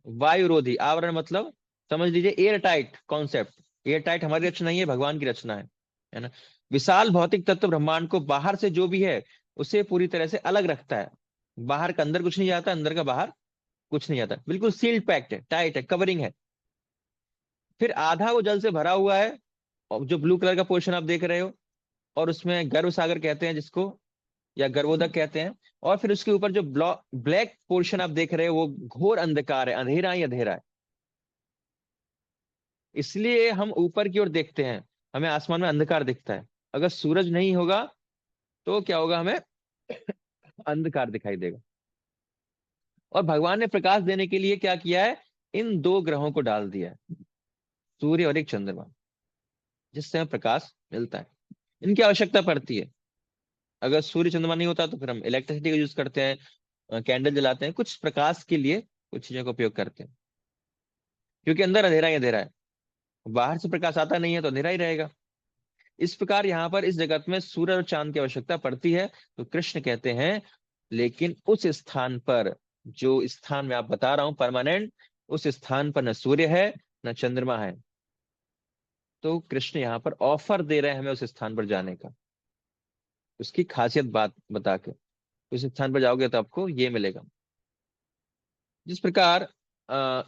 वायुरोधी आवरण, मतलब समझ लीजिए air tight concept. Air tight हमारी रचना नहीं है, भगवान की रचना है ना। विशाल भौतिक तत्व ब्रह्मांड को बाहर से जो भी है उसे पूरी तरह से अलग रखता है। बाहर का अंदर कुछ नहीं जाता, अंदर का बाहर कुछ नहीं जाता, बिल्कुल सील्ड पैक्ड है, टाइट है, कवरिंग है। फिर आधा वो जल से भरा हुआ है, और जो ब्लू कलर का पोर्शन आप देख रहे हो, और उसमें गर्भ सागर कहते हैं जिसको, या गर्भोदक कहते हैं। और फिर उसके ऊपर जो ब्लैक पोर्शन आप देख रहे हो वो घोर अंधकार है, अंधेरा ही अंधेरा है। इसलिए हम ऊपर की ओर देखते हैं, हमें आसमान में अंधकार दिखता है। अगर सूरज नहीं होगा तो क्या होगा? हमें अंधकार दिखाई देगा। और भगवान ने प्रकाश देने के लिए क्या किया है? इन दो ग्रहों को डाल दिया है, सूर्य और एक चंद्रमा, जिससे हमें प्रकाश मिलता है। इनकी आवश्यकता पड़ती है। अगर सूर्य चंद्रमा नहीं होता तो फिर हम इलेक्ट्रिसिटी का यूज करते हैं, कैंडल जलाते हैं, कुछ प्रकाश के लिए कुछ चीजों का उपयोग करते हैं। क्योंकि अंदर अंधेरा ही अंधेरा है, बाहर से प्रकाश आता नहीं है तो अंधेरा ही रहेगा। इस प्रकार यहाँ पर इस जगत में सूर्य और चांद की आवश्यकता पड़ती है। तो कृष्ण कहते हैं लेकिन उस स्थान पर, जो स्थान में आप बता रहा हूं परमानेंट, उस स्थान पर न सूर्य है न चंद्रमा है। तो कृष्ण यहाँ पर ऑफर दे रहे हैं हमें उस स्थान पर जाने का, उसकी खासियत बात बता के। उस स्थान पर जाओगे तो आपको ये मिलेगा। जिस प्रकार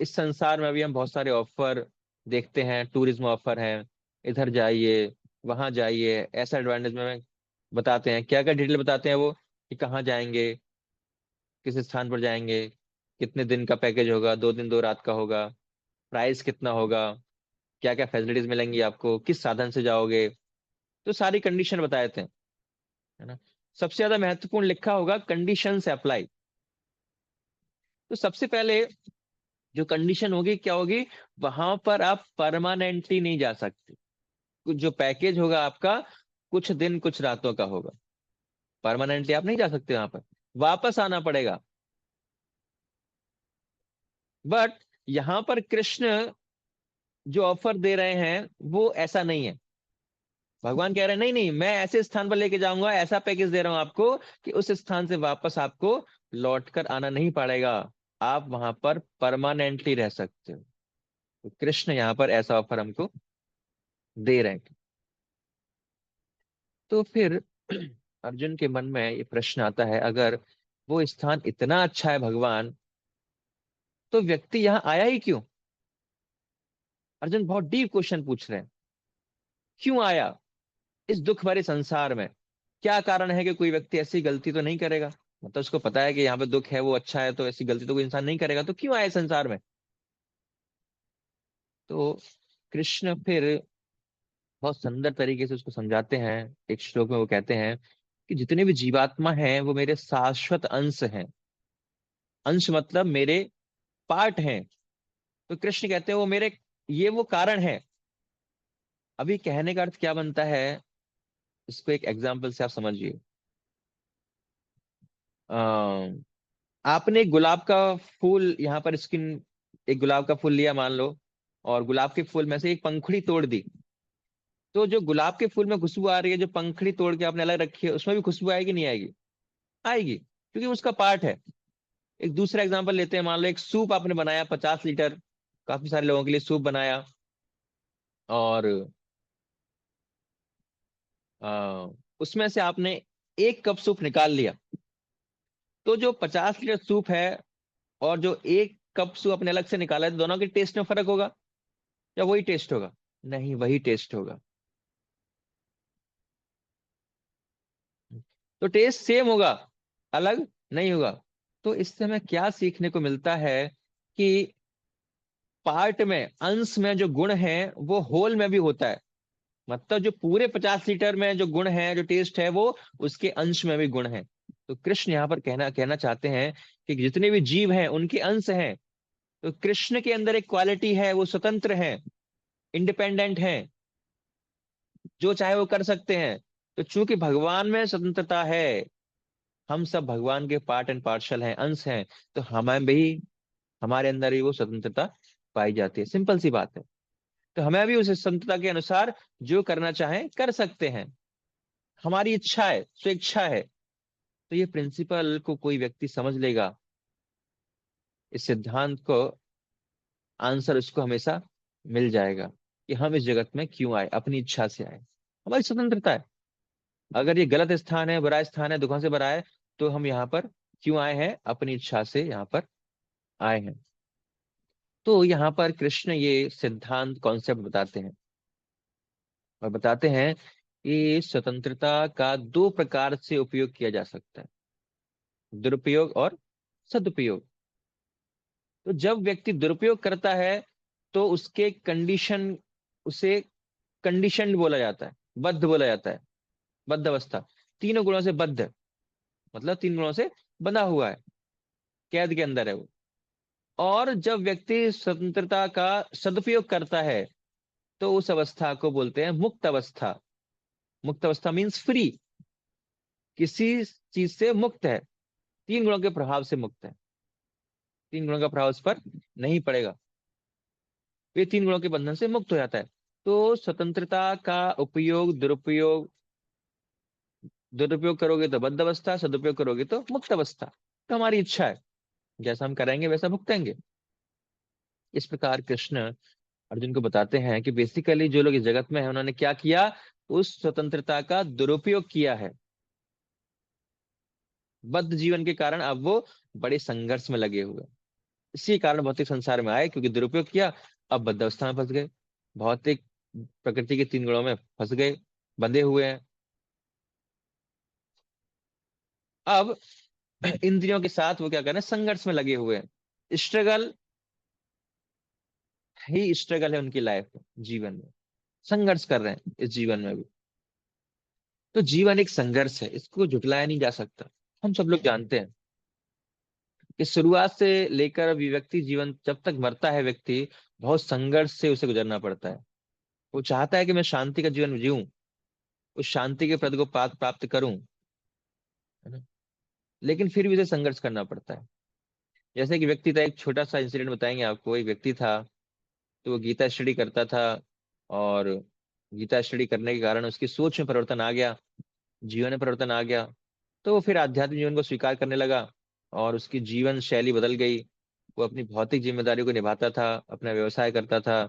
इस संसार में अभी हम बहुत सारे ऑफर देखते हैं, टूरिज्म ऑफर हैं, इधर जाइए वहां जाइए, ऐसा एडवांटेज में बताते हैं, क्या क्या डिटेल बताते हैं वो, कि कहाँ जाएंगे, किस स्थान पर जाएंगे, कितने दिन का पैकेज होगा, 2 दिन 2 रात का होगा, प्राइस कितना होगा, क्या क्या फैसिलिटीज मिलेंगी आपको, किस साधन से जाओगे, तो सारी कंडीशन बताए थे, है ना। सबसे ज्यादा महत्वपूर्ण लिखा होगा कंडीशन से अप्लाई। तो सबसे पहले जो कंडीशन होगी क्या होगी, वहां पर आप परमानेंटली नहीं जा सकते। जो पैकेज होगा आपका कुछ दिन कुछ रातों का होगा, परमानेंटली आप नहीं जा सकते वहां पर, वापस आना पड़ेगा। बट यहां पर कृष्ण जो ऑफर दे रहे हैं वो ऐसा नहीं है। भगवान कह रहे हैं नहीं नहीं, मैं ऐसे स्थान पर लेके जाऊंगा, ऐसा पैकेज दे रहा हूं आपको कि उस स्थान से वापस आपको लौट कर आना नहीं पड़ेगा, आप वहां पर परमानेंटली रह सकते हो। तो कृष्ण यहाँ पर ऐसा ऑफर हमको दे रहे हैं। तो फिर अर्जुन के मन में ये प्रश्न आता है, अगर वो स्थान इतना अच्छा है भगवान, तो व्यक्ति यहाँ आया ही क्यों? अर्जुन बहुत डीप क्वेश्चन पूछ रहे हैं, क्यों आया इस दुख भरे संसार में? क्या कारण है कि कोई व्यक्ति ऐसी गलती तो नहीं करेगा? मतलब उसको पता है कि यहाँ पे दुख है, वो अच्छा है, तो ऐसी गलती तो कोई इंसान नहीं करेगा, तो क्यों आया इस संसार में? तो कृष्ण फिर बहुत सुंदर तरीके से उसको समझाते हैं। एक श्लोक में वो कहते हैं कि जितने भी जीवात्मा हैं वो मेरे शाश्वत अंश हैं। अंश मतलब मेरे पार्ट हैं। तो कृष्ण कहते हैं वो मेरे, ये वो कारण है। अभी कहने का अर्थ क्या बनता है, इसको एक एग्जाम्पल से आप समझिए। आपने एक गुलाब का फूल यहाँ पर स्किन, एक गुलाब का फूल लिया मान लो, और गुलाब के फूल में से एक पंखुड़ी तोड़ दी। तो जो गुलाब के फूल में खुशबू आ रही है, जो पंखुड़ी तोड़ के आपने अलग रखी है, उसमें भी खुशबू आएगी नहीं आएगी? आएगी, क्योंकि उसका पार्ट है। एक दूसरा एग्जांपल लेते हैं, मान लो एक सूप आपने बनाया 50 लीटर, काफी सारे लोगों के लिए सूप बनाया, और उसमें से आपने 1 कप सूप निकाल लिया। तो जो 50 लीटर सूप है और जो 1 कप सूप अपने अलग से निकाला है, तो दोनों के टेस्ट में फर्क होगा या वही टेस्ट होगा? नहीं, वही टेस्ट होगा। तो टेस्ट सेम होगा, अलग नहीं होगा। तो इससे हमें क्या सीखने को मिलता है कि पार्ट में, अंश में जो गुण है वो होल में भी होता है। मतलब जो पूरे 50 लीटर में जो गुण है, जो टेस्ट है, वो उसके अंश में भी गुण है। तो कृष्ण यहाँ पर कहना कहना चाहते हैं कि जितने भी जीव हैं उनके अंश हैं। तो कृष्ण के अंदर एक क्वालिटी है, वो स्वतंत्र है, इंडिपेंडेंट है, जो चाहे वो कर सकते हैं। तो चूंकि भगवान में स्वतंत्रता है, हम सब भगवान के पार्ट एंड पार्शल हैं, अंश हैं, तो हमें भी, हमारे अंदर ही वो स्वतंत्रता पाई जाती है। सिंपल सी बात है। तो हमें भी उस स्वतंत्रता के अनुसार जो करना चाहें कर सकते हैं। हमारी इच्छा है, स्वेच्छा है। तो ये प्रिंसिपल को कोई व्यक्ति समझ लेगा, इस सिद्धांत को आंसर उसको हमेशा मिल जाएगा कि हम इस जगत में क्यों आए, अपनी इच्छा से आए, हमारी स्वतंत्रता है। अगर ये गलत स्थान है, बुरा स्थान है, दुखों से भरा है, तो हम यहाँ पर क्यों आए हैं? अपनी इच्छा से यहाँ पर आए हैं। तो यहाँ पर कृष्ण ये सिद्धांत कॉन्सेप्ट बताते हैं, और बताते हैं कि स्वतंत्रता का 2 प्रकार से उपयोग किया जा सकता है, दुरुपयोग और सदुपयोग। तो जब व्यक्ति दुरुपयोग करता है तो उसके कंडीशन, उसे कंडीशन बोला जाता है, बद्ध बोला जाता है, बद्ध अवस्था। 3 गुणों से बद्ध, मतलब 3 गुणों से बंधा हुआ है, कैद के अंदर है वो। और जब व्यक्ति स्वतंत्रता का सदुपयोग करता है तो उस अवस्था को बोलते हैं मुक्त अवस्था। मुक्त अवस्था मीन्स फ्री, किसी चीज से मुक्त है, 3 गुणों के प्रभाव से मुक्त है, 3 गुणों का प्रभाव उस पर नहीं पड़ेगा। वे तीन गुणों के बंधन से मुक्त हो जाता है। तो स्वतंत्रता का उपयोग दुरुपयोग, दुरुपयोग करोगे तो बद्ध अवस्था, सदुपयोग करोगे तो मुक्त अवस्था। तो हमारी इच्छा है, जैसा हम करेंगे वैसा भुगतेंगे। इस प्रकार कृष्ण अर्जुन को बताते हैं कि बेसिकली जो लोग इस जगत में हैं उन्होंने क्या किया, उस स्वतंत्रता का दुरुपयोग किया है। बद्ध जीवन के कारण अब वो बड़े संघर्ष में लगे हुए हैं। इसी कारण भौतिक संसार में आए, क्योंकि दुरुपयोग किया, अब बद्ध अवस्था में फंस गए, भौतिक प्रकृति के तीन गुणों में फंस गए, बंधे हुए हैं। अब इंद्रियों के साथ वो क्या कर रहे हैं, संघर्ष में लगे हुए हैं। स्ट्रगल ही स्ट्रगल है उनकी लाइफ में, जीवन में संघर्ष कर रहे हैं इस जीवन में भी। तो जीवन एक संघर्ष है, इसको झुटलाया नहीं जा सकता। हम सब लोग जानते हैं कि शुरुआत से लेकर अभी व्यक्ति जीवन जब तक मरता है, व्यक्ति बहुत संघर्ष से उसे गुजरना पड़ता है। वो चाहता है कि मैं शांति का जीवन जीऊं, उस शांति के पद को प्राप्त करूं, है ना। लेकिन फिर भी उसे संघर्ष करना पड़ता है। जैसे कि व्यक्ति था, एक छोटा सा इंसिडेंट बताएंगे आपको। एक व्यक्ति था, तो वो गीता स्टडी करता था, और गीता स्टडी करने के कारण उसकी सोच में परिवर्तन आ गया, जीवन में परिवर्तन आ गया। तो वो फिर आध्यात्मिक जीवन को स्वीकार करने लगा, और उसकी जीवन शैली बदल गई। वो अपनी भौतिक जिम्मेदारियों को निभाता था, अपना व्यवसाय करता था,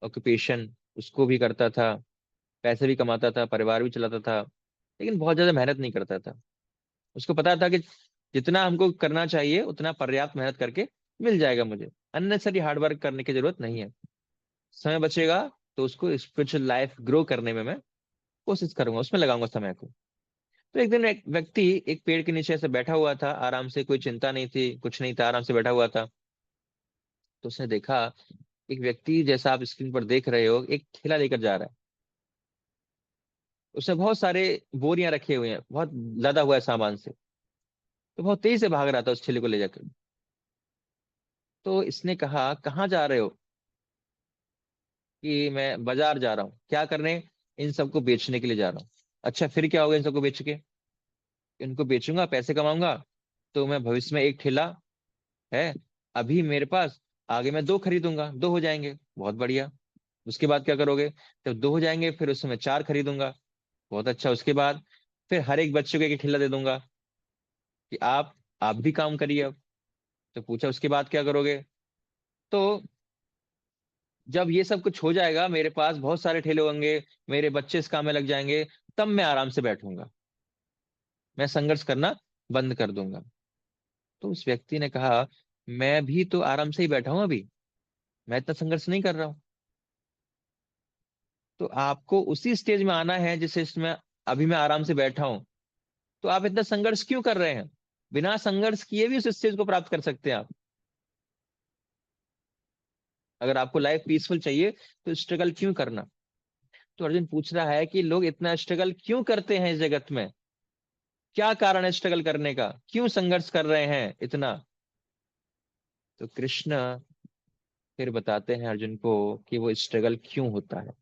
ऑक्यूपेशन उसको भी करता था, पैसे भी कमाता था, परिवार भी चलाता था, लेकिन बहुत ज्यादा मेहनत नहीं करता था। उसको पता था कि जितना हमको करना चाहिए उतना पर्याप्त मेहनत करके मिल जाएगा, मुझे अननेसेसरी हार्डवर्क करने की जरूरत नहीं है। समय बचेगा तो उसको स्पिरिचुअल लाइफ ग्रो करने में मैं कोशिश करूंगा, उसमें लगाऊंगा समय को। तो एक दिन एक व्यक्ति एक पेड़ के नीचे ऐसे बैठा हुआ था, आराम से, कोई चिंता नहीं थी, कुछ नहीं था, आराम से बैठा हुआ था। तो उसने देखा एक व्यक्ति, जैसा आप स्क्रीन पर देख रहे हो, एक ठेला लेकर जा रहा है। उसने बहुत सारे बोरियां रखे हुए हैं, बहुत लदा हुआ है सामान से। तो बहुत तेजी से भाग रहा था उस ठेले को ले जाकर। तो इसने कहा, कहाँ जा रहे हो? कि मैं बाजार जा रहा हूँ। क्या करने? इन सबको बेचने के लिए जा रहा हूँ। अच्छा, फिर क्या होगा इन सबको बेच के? इनको बेचूंगा, पैसे कमाऊंगा, तो मैं भविष्य में एक ठेला है अभी मेरे पास, आगे मैं दो खरीदूंगा, दो हो जाएंगे, बहुत बढ़िया। उसके बाद क्या करोगे? जब दो हो जाएंगे फिर उसमें चार खरीदूंगा, बहुत अच्छा। उसके बाद फिर हर एक बच्चे को एक ठेला दे दूंगा कि आप भी काम करिए अब। तो पूछा उसके बाद क्या करोगे? तो जब ये सब कुछ हो जाएगा, मेरे पास बहुत सारे ठेले होंगे, मेरे बच्चे इस काम में लग जाएंगे, तब मैं आराम से बैठूंगा, मैं संघर्ष करना बंद कर दूंगा। तो उस व्यक्ति ने कहा, मैं भी तो आराम से ही बैठा हूं अभी, मैं इतना संघर्ष नहीं कर रहा हूं। तो आपको उसी स्टेज में आना है जिस स्टेज में अभी मैं आराम से बैठा हूं। तो आप इतना संघर्ष क्यों कर रहे हैं? बिना संघर्ष किए भी उस स्टेज को प्राप्त कर सकते हैं आप। अगर आपको लाइफ पीसफुल चाहिए तो स्ट्रगल क्यों करना? तो अर्जुन पूछ रहा है कि लोग इतना स्ट्रगल क्यों करते हैं इस जगत में, क्या कारण है स्ट्रगल करने का, क्यों संघर्ष कर रहे हैं इतना? तो कृष्ण फिर बताते हैं अर्जुन को कि वो स्ट्रगल क्यों होता है।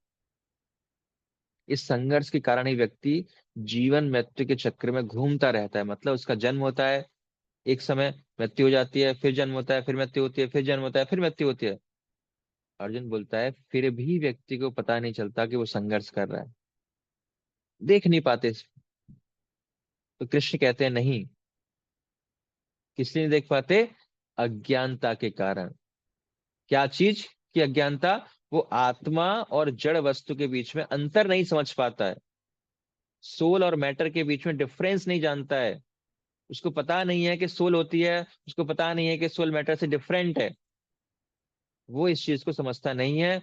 इस संघर्ष के कारण ही व्यक्ति जीवन मृत्यु के चक्र में घूमता रहता है। मतलब उसका जन्म होता है, एक समय मृत्यु हो जाती है, फिर जन्म होता है, फिर मृत्यु होती है, फिर जन्म होता है, फिर मृत्यु होती है। अर्जुन बोलता है फिर भी व्यक्ति को पता नहीं चलता कि वो संघर्ष कर रहा है, देख नहीं पाते। तो कृष्ण कहते हैं नहीं, किस लिए नहीं देख पाते? अज्ञानता के कारण। क्या चीज की अज्ञानता? वो आत्मा और जड़ वस्तु के बीच में अंतर नहीं समझ पाता है, सोल और मैटर के बीच में डिफरेंस नहीं जानता है। उसको पता नहीं है कि सोल होती है, उसको पता नहीं है कि सोल मैटर से डिफरेंट है। वो इस चीज को समझता नहीं है,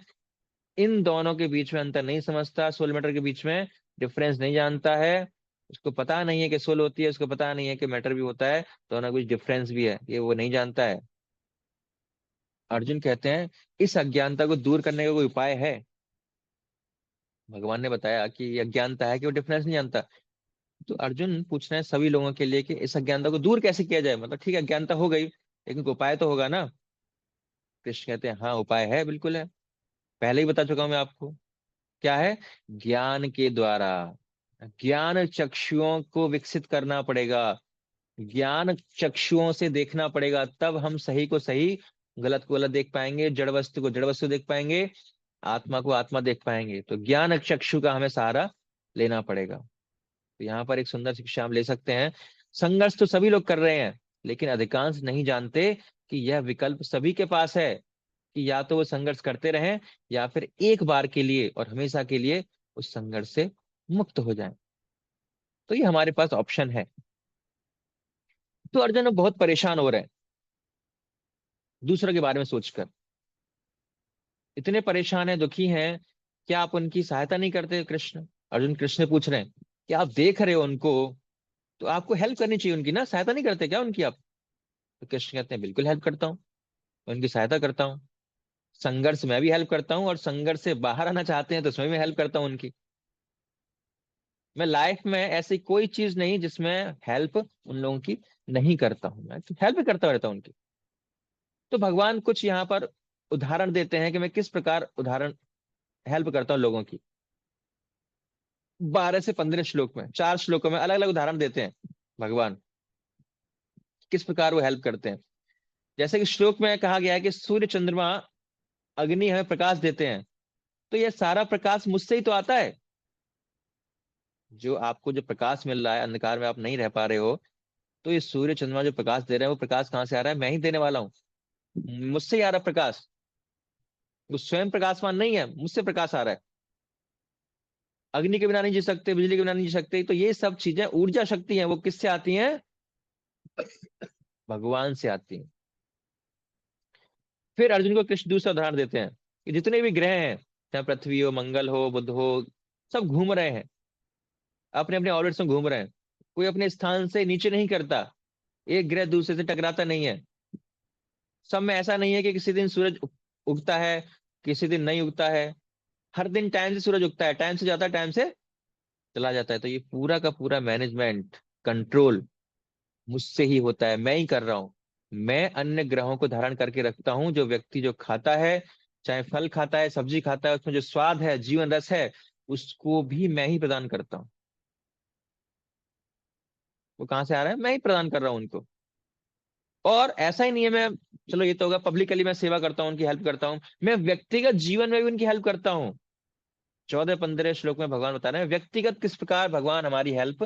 इन दोनों के बीच में अंतर नहीं समझता, सोल मैटर के बीच में डिफरेंस नहीं जानता है। उसको पता नहीं है कि सोल होती है, उसको पता नहीं है कि मैटर भी होता है, दोनों के बीच डिफरेंस भी है, ये वो नहीं जानता है। अर्जुन कहते हैं इस अज्ञानता को दूर करने का कोई उपाय है? भगवान ने बताया कि ये अज्ञानता है कि वो डिफरेंस नहीं जानता। तो अर्जुन पूछ रहे हैं सभी लोगों के लिए कि इस अज्ञानता को दूर कैसे किया जाए। मतलब ठीक है, अज्ञानता हो गई, लेकिन कोई उपाय तो होगा ना। कृष्ण कहते हैं हाँ, उपाय है, बिल्कुल है। पहले ही बता चुका हूं मैं आपको। क्या है? ज्ञान के द्वारा, ज्ञान चक्षुओं को विकसित करना पड़ेगा। ज्ञान चक्षुओं से देखना पड़ेगा, तब हम सही को सही गलत को गलत देख पाएंगे, जड़ वस्तु को जड़ वस्तु देख पाएंगे, आत्मा को आत्मा देख पाएंगे। तो ज्ञान चक्षु का हमें सहारा लेना पड़ेगा। तो यहाँ पर एक सुंदर शिक्षा हम ले सकते हैं। संघर्ष तो सभी लोग कर रहे हैं, लेकिन अधिकांश नहीं जानते कि यह विकल्प सभी के पास है, कि या तो वो संघर्ष करते रहें या फिर एक बार के लिए और हमेशा के लिए उस संघर्ष से मुक्त हो जाएं। तो ये हमारे पास ऑप्शन है। तो अर्जुन बहुत परेशान हो रहे हैं दूसरों के बारे में सोचकर, इतने परेशान है, दुखी हैं। क्या आप उनकी सहायता नहीं करते कृष्ण? अर्जुन कृष्ण से पूछ रहे हैं कि आप देख रहे हो उनको, तो आपको हेल्प करनी चाहिए उनकी ना, सहायता नहीं करते क्या उनकी आप? तो कृष्ण कहते हैं बिल्कुल हेल्प करता हूँ, मैं उनकी सहायता करता हूँ। संघर्ष में भी हेल्प करता हूँ, और संघर्ष से बाहर आना चाहते हैं तो उसमें भी हेल्प करता हूँ उनकी। मैं लाइफ में ऐसी कोई चीज नहीं जिसमें हेल्प उन लोगों की नहीं करता हूं, मैं तो हेल्प करता रहता हूं उनकी। तो भगवान कुछ यहाँ पर उदाहरण देते हैं कि मैं किस प्रकार उदाहरण हेल्प करता हूँ लोगों की। 12 से 15 श्लोक में, 4 श्लोकों में अलग अलग उदाहरण देते हैं भगवान, किस प्रकार वो हेल्प करते हैं। जैसे कि श्लोक में कहा गया है कि सूर्य चंद्रमा अग्नि हमें प्रकाश देते हैं, तो ये सारा प्रकाश मुझसे ही तो आता है। जो आपको जो प्रकाश मिल रहा है, अंधकार में आप नहीं रह पा रहे हो, तो ये सूर्य चंद्रमा जो प्रकाश दे रहे हैं, वो प्रकाश कहाँ से आ रहा है? मैं ही देने वाला हूँ, मुझसे ही आ रहा प्रकाश। वो स्वयं प्रकाशवान नहीं है, मुझसे प्रकाश आ रहा है। अग्नि के बिना नहीं जी सकते, बिजली के बिना नहीं जी सकते। तो ये सब चीजें ऊर्जा शक्ति है, वो किससे आती हैं? भगवान से आती हैं। फिर अर्जुन को कृष्ण दूसरा उदाहरण देते हैं कि जितने भी ग्रह हैं, चाहे पृथ्वी हो, मंगल हो, बुध हो, सब घूम रहे हैं, अपने अपने ऑर्बिट्स में घूम रहे हैं। कोई अपने स्थान से नीचे नहीं करता, एक ग्रह दूसरे से टकराता नहीं है। सब में ऐसा नहीं है कि किसी दिन सूरज उगता है, किसी दिन नहीं उगता है। हर दिन टाइम से सूरज उगता है, टाइम से जाता है, टाइम से चला जाता है। तो ये पूरा का पूरा मैनेजमेंट, कंट्रोल मुझसे ही होता है, मैं ही कर रहा हूँ। मैं अन्य ग्रहों को धारण करके रखता हूँ। जो व्यक्ति जो खाता है, चाहे फल खाता है, सब्जी खाता है, उसमें जो स्वाद है, जीवन रस है, उसको भी मैं ही प्रदान करता हूँ। वो कहाँ से आ रहा है? मैं ही प्रदान कर रहा हूँ उनको। और ऐसा ही नहीं है मैं, चलो ये तो होगा पब्लिकली मैं सेवा करता हूँ, उनकी हेल्प करता हूँ, मैं व्यक्तिगत जीवन में भी उनकी हेल्प करता हूँ। 14-15 श्लोक में भगवान बता रहे हैं व्यक्तिगत किस प्रकार भगवान हमारी हेल्प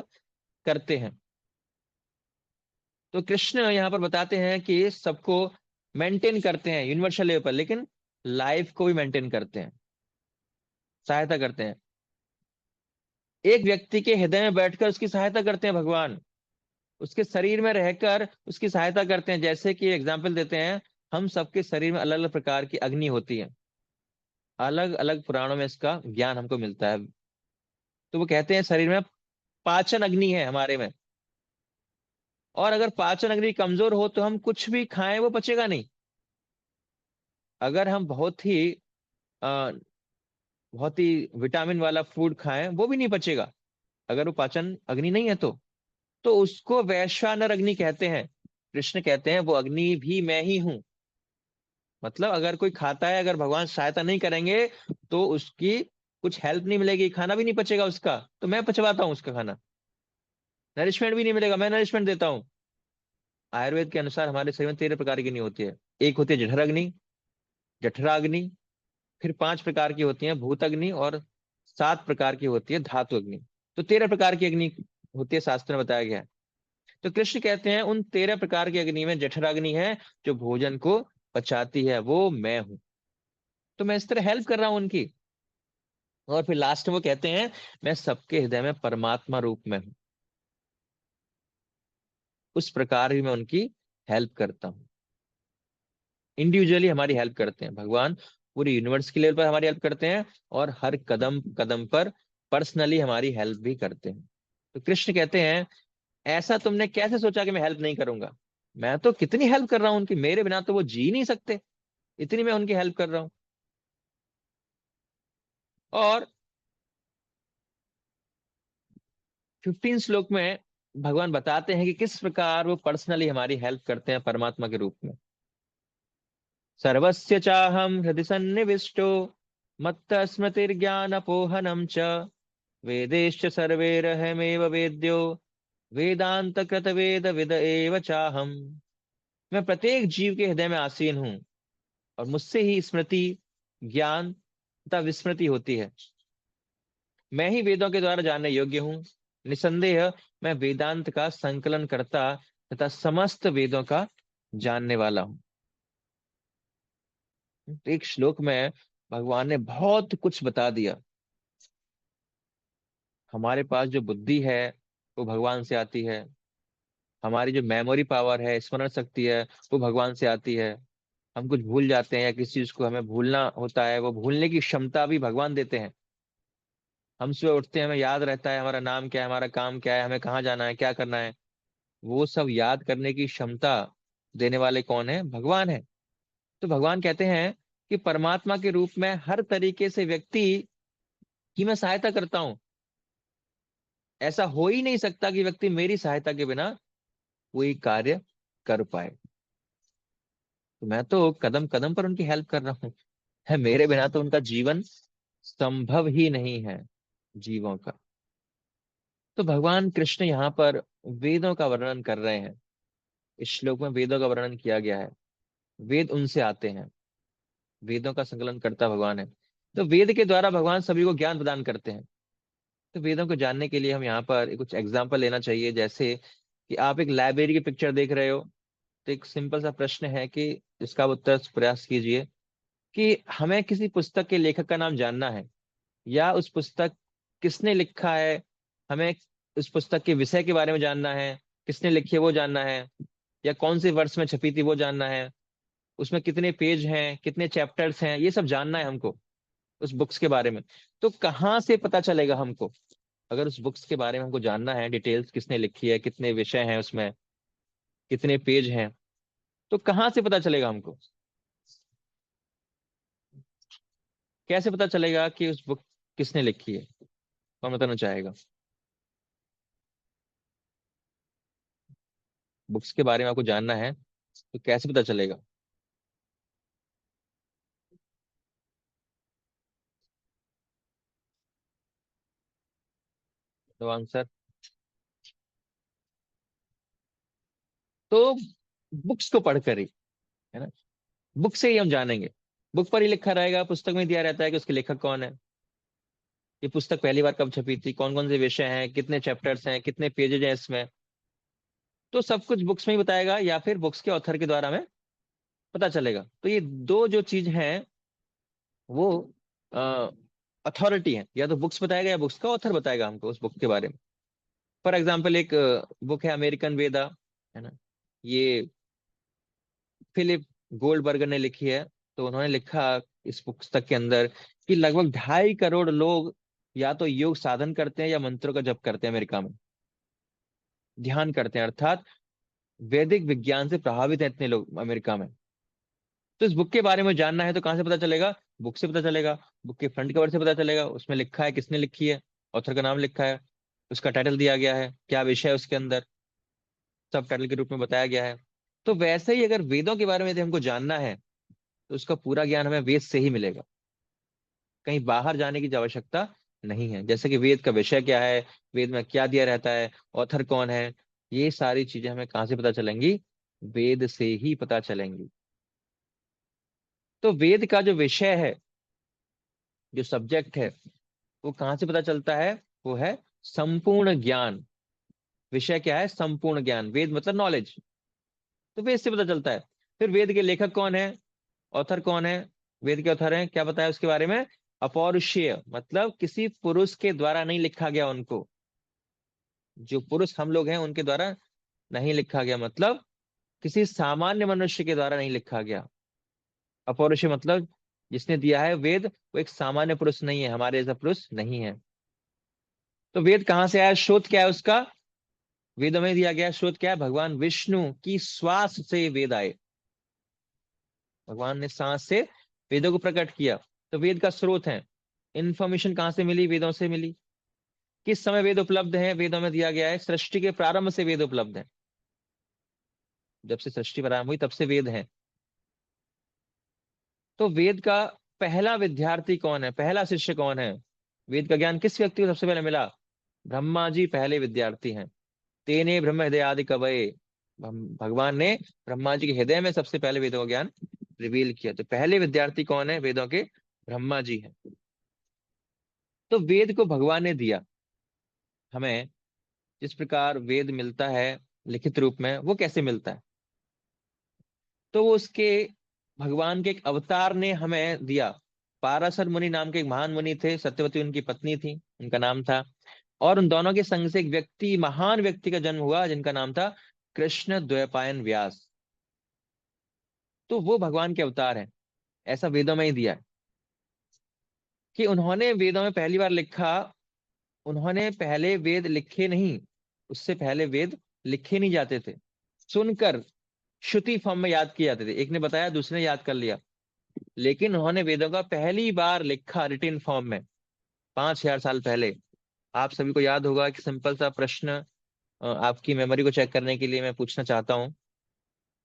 करते हैं। तो कृष्ण यहाँ पर बताते हैं कि सबको मेंटेन करते हैं यूनिवर्सल लेवल पर, लेकिन लाइफ को भी मेंटेन करते हैं, सहायता करते हैं। एक व्यक्ति के हृदय में बैठकर उसकी सहायता करते हैं भगवान, उसके शरीर में रहकर उसकी सहायता करते हैं। जैसे कि एग्जाम्पल देते हैं, हम सबके शरीर में अलग अलग प्रकार की अग्नि होती है, अलग अलग पुराणों में इसका ज्ञान हमको मिलता है। तो वो कहते हैं शरीर में पाचन अग्नि है हमारे में, और अगर पाचन अग्नि कमजोर हो तो हम कुछ भी खाएं वो पचेगा नहीं। अगर हम बहुत ही विटामिन वाला फूड खाएं वो भी नहीं पचेगा, अगर वो पाचन अग्नि नहीं है तो उसको वैश्वानर अग्नि कहते हैं। कृष्ण कहते हैं वो अग्नि भी मैं ही हूं। मतलब अगर कोई खाता है, अगर भगवान सहायता नहीं करेंगे तो उसकी कुछ हेल्प नहीं मिलेगी, खाना भी नहीं पचेगा उसका, तो मैं पचवाता हूँ उसका खाना। नरिशमेंट भी नहीं मिलेगा, मैं नरिशमेंट देता हूँ। आयुर्वेद के अनुसार हमारे शरीर में 13 प्रकार की अग्नि होती है। एक होती है जठराग्नि, जठराग्नि। फिर 5 प्रकार की होती है भूत अग्नि, और 7 प्रकार की होती है धातु अग्नि। तो 13 प्रकार की अग्नि होती है, शास्त्र में बताया गया है। तो कृष्ण कहते हैं उन 13 प्रकार की अग्नि में जठराग्नि है, जो भोजन को पचाती है, वो मैं हूं। तो मैं इस तरह हेल्प कर रहा हूं उनकी। और फिर लास्ट में वो कहते हैं मैं सबके हृदय में परमात्मा रूप में हूं, उस प्रकार भी मैं उनकी हेल्प करता हूँ। इंडिविजुअली हमारी हेल्प करते हैं भगवान, पूरी यूनिवर्स के लेवल पर हमारी हेल्प करते हैं, और हर कदम कदम पर पर्सनली हमारी हेल्प भी करते हैं। तो कृष्ण कहते हैं ऐसा तुमने कैसे सोचा कि मैं हेल्प नहीं करूंगा? मैं तो कितनी हेल्प कर रहा हूं उनकी, मेरे बिना तो वो जी नहीं सकते, इतनी मैं उनकी हेल्प कर रहा हूं। और 15 श्लोक में भगवान बताते हैं कि किस प्रकार वो पर्सनली हमारी हेल्प करते हैं परमात्मा के रूप में। सर्वस्य चाहम हृदि सन्निविष्टो मत्त स्मृतिर्ज्ञानपोहनम च वेदेश्च सर्वैरहमेव वेद्यो वेदांत कृत वेद विद एव चाहम। मैं प्रत्येक जीव के हृदय में आसीन हूँ, और मुझसे ही स्मृति, ज्ञान तथा विस्मृति होती है। मैं ही वेदों के द्वारा जानने योग्य हूँ। निसंदेह मैं वेदांत का संकलन करता तथा समस्त वेदों का जानने वाला हूँ। तो एक श्लोक में भगवान ने बहुत कुछ बता दिया। हमारे पास जो बुद्धि है वो भगवान से आती है। हमारी जो मेमोरी पावर है, स्मरण शक्ति है, वो भगवान से आती है। हम कुछ भूल जाते हैं या किसी चीज को हमें भूलना होता है, वो भूलने की क्षमता भी भगवान देते हैं। हम सुबह उठते हैं, हमें याद रहता है हमारा नाम क्या है, हमारा काम क्या है, हमें कहाँ जाना है, क्या करना है। वो सब याद करने की क्षमता देने वाले कौन है? भगवान है। तो भगवान कहते हैं कि परमात्मा के रूप में हर तरीके से व्यक्ति की मैं सहायता करता हूँ। ऐसा हो ही नहीं सकता कि व्यक्ति मेरी सहायता के बिना कोई कार्य कर पाए। तो मैं तो कदम कदम पर उनकी हेल्प कर रहा हूँ। है, मेरे बिना तो उनका जीवन संभव ही नहीं है, जीवों का। तो भगवान कृष्ण यहाँ पर वेदों का वर्णन कर रहे हैं। इस श्लोक में वेदों का वर्णन किया गया है। वेद उनसे आते हैं, वेदों का संकलन करता भगवान है। तो वेद के द्वारा भगवान सभी को ज्ञान प्रदान करते हैं। तो वेदों को जानने के लिए हम यहाँ पर कुछ एग्जाम्पल लेना चाहिए। जैसे कि आप एक लाइब्रेरी की पिक्चर देख रहे हो, तो एक सिंपल सा प्रश्न है कि इसका आप उत्तर प्रयास कीजिए कि हमें किसी पुस्तक के लेखक का नाम जानना है, या उस पुस्तक किसने लिखा है। हमें उस पुस्तक के विषय के बारे में जानना है, किसने लिखी है वो जानना है, या कौन से वर्ष में छपी थी वो जानना है, उसमें कितने पेज हैं, कितने चैप्टर्स हैं, ये सब जानना है हमको उस बुक्स के बारे में। तो कहाँ से पता चलेगा हमको? अगर उस बुक्स के बारे में हमको जानना है, डिटेल्स किसने लिखी है, कितने विषय हैं उसमें, कितने पेज हैं, तो कहाँ से पता चलेगा हमको? कैसे पता चलेगा कि उस बुक किसने लिखी है? कौन बताना चाहेगा? बुक्स के बारे में आपको जानना है तो कैसे पता चलेगा? तो आंसर, तो बुक्स को पढ़कर ही, है ना, बुक से ही हम जानेंगे। बुक पर ही लिखा रहेगा, पुस्तक में दिया रहता है कि उसके लेखक कौन है, ये पुस्तक पहली बार कब छपी थी, कौन कौन से विषय हैं, कितने चैप्टर्स हैं, कितने पेजेज हैं इसमें। तो सब कुछ बुक्स में ही बताएगा, या फिर बुक्स के ऑथर के द्वारा हमें पता चलेगा। तो ये दो जो चीज हैं वो अथॉरिटी है, या तो बुक्स बताएगा या बुक्स का ऑथर बताएगा हमको उस बुक के बारे में। फॉर एग्जाम्पल एक बुक है अमेरिकन वेदा, है ना, ये फिलिप गोल्डबर्गर ने लिखी है। तो उन्होंने लिखा इस पुस्तक के अंदर कि लगभग 2.5 करोड़ लोग या तो योग साधन करते हैं या मंत्रों का जप करते हैं अमेरिका में, ध्यान करते हैं, अर्थात वैदिक विज्ञान से प्रभावित हैं इतने लोग अमेरिका में। तो इस बुक के बारे में जानना है तो कहाँ से पता चलेगा? बुक से पता चलेगा। बुक के फ्रंट कवर से पता चलेगा, उसमें लिखा है किसने लिखी है, ऑथर का नाम लिखा है, उसका टाइटल दिया गया है, क्या विषय है उसके अंदर, सब टाइटल के रूप में बताया गया है। तो वैसे ही अगर वेदों के बारे में यदि हमको जानना है तो उसका पूरा ज्ञान हमें वेद से ही मिलेगा। कहीं बाहर जाने की आवश्यकता नहीं है। जैसे कि वेद का विषय क्या है, वेद में क्या दिया रहता है, ऑथर कौन है, ये सारी चीजें हमें कहाँ से पता चलेंगी? वेद से ही पता चलेंगी। तो वेद का जो विषय है, जो सब्जेक्ट है, वो कहाँ से पता चलता है? वो है संपूर्ण ज्ञान। विषय क्या है? संपूर्ण ज्ञान। वेद मतलब नॉलेज, तो वेद से पता चलता है। फिर वेद के लेखक कौन है, ऑथर कौन है? वेद के ऑथर हैं, क्या बताया उसके बारे में? अपौरुषेय, मतलब किसी पुरुष के द्वारा नहीं लिखा गया उनको। जो पुरुष हम लोग हैं उनके द्वारा नहीं लिखा गया, मतलब किसी सामान्य मनुष्य के द्वारा नहीं लिखा गया। अपौरुषेय मतलब जिसने दिया है वेद, वो एक सामान्य पुरुष नहीं है, हमारे जैसा पुरुष नहीं है। तो वेद कहाँ से आया, स्रोत क्या है उसका? वेदों में दिया गया स्रोत क्या है? भगवान विष्णु की श्वास से वेद आए। भगवान ने सांस से वेदों को प्रकट किया। तो वेद का स्रोत है। इंफॉर्मेशन कहाँ से मिली? वेदों से मिली। किस समय वेद उपलब्ध है? वेदों में दिया गया है सृष्टि के प्रारंभ से वेद उपलब्ध है। जब से सृष्टि प्रारंभ हुई तब से वेद है। तो वेद का पहला विद्यार्थी कौन है, पहला शिष्य कौन है? वेद का ज्ञान किस व्यक्ति को सबसे पहले मिला? ब्रह्मा जी पहले विद्यार्थी हैं। तेने ब्रह्म हृदय आदि कवये, भगवान ने ब्रह्मा जी के हृदय में सबसे पहले वेदों का ज्ञान रिवील किया। तो पहले विद्यार्थी कौन है वेदों के? ब्रह्मा जी हैं। तो वेद को भगवान ने दिया हमें। जिस प्रकार वेद मिलता है लिखित रूप में, वो कैसे मिलता है? तो वो उसके भगवान के एक अवतार ने हमें दिया। पाराशर मुनि नाम के एक महान मुनि थे, सत्यवती उनकी पत्नी थी, उनका नाम था। और उन दोनों के संग से एक व्यक्ति, महान व्यक्ति का जन्म हुआ जिनका नाम था कृष्ण द्वैपायन व्यास। तो वो भगवान के अवतार हैं, ऐसा वेदों में ही दिया है कि उन्होंने वेदों में पहली बार लिखा। उन्होंने पहले वेद लिखे नहीं, उससे पहले वेद लिखे नहीं जाते थे, सुनकर श्रुति फॉर्म में याद किए जाते थे। एक ने बताया, दूसरे ने याद कर लिया। लेकिन उन्होंने वेदों का पहली बार लिखा रिटिन फॉर्म में 5,000 साल पहले। आप सभी को याद होगा कि सिंपल सा प्रश्न आपकी मेमोरी को चेक करने के लिए मैं पूछना चाहता हूं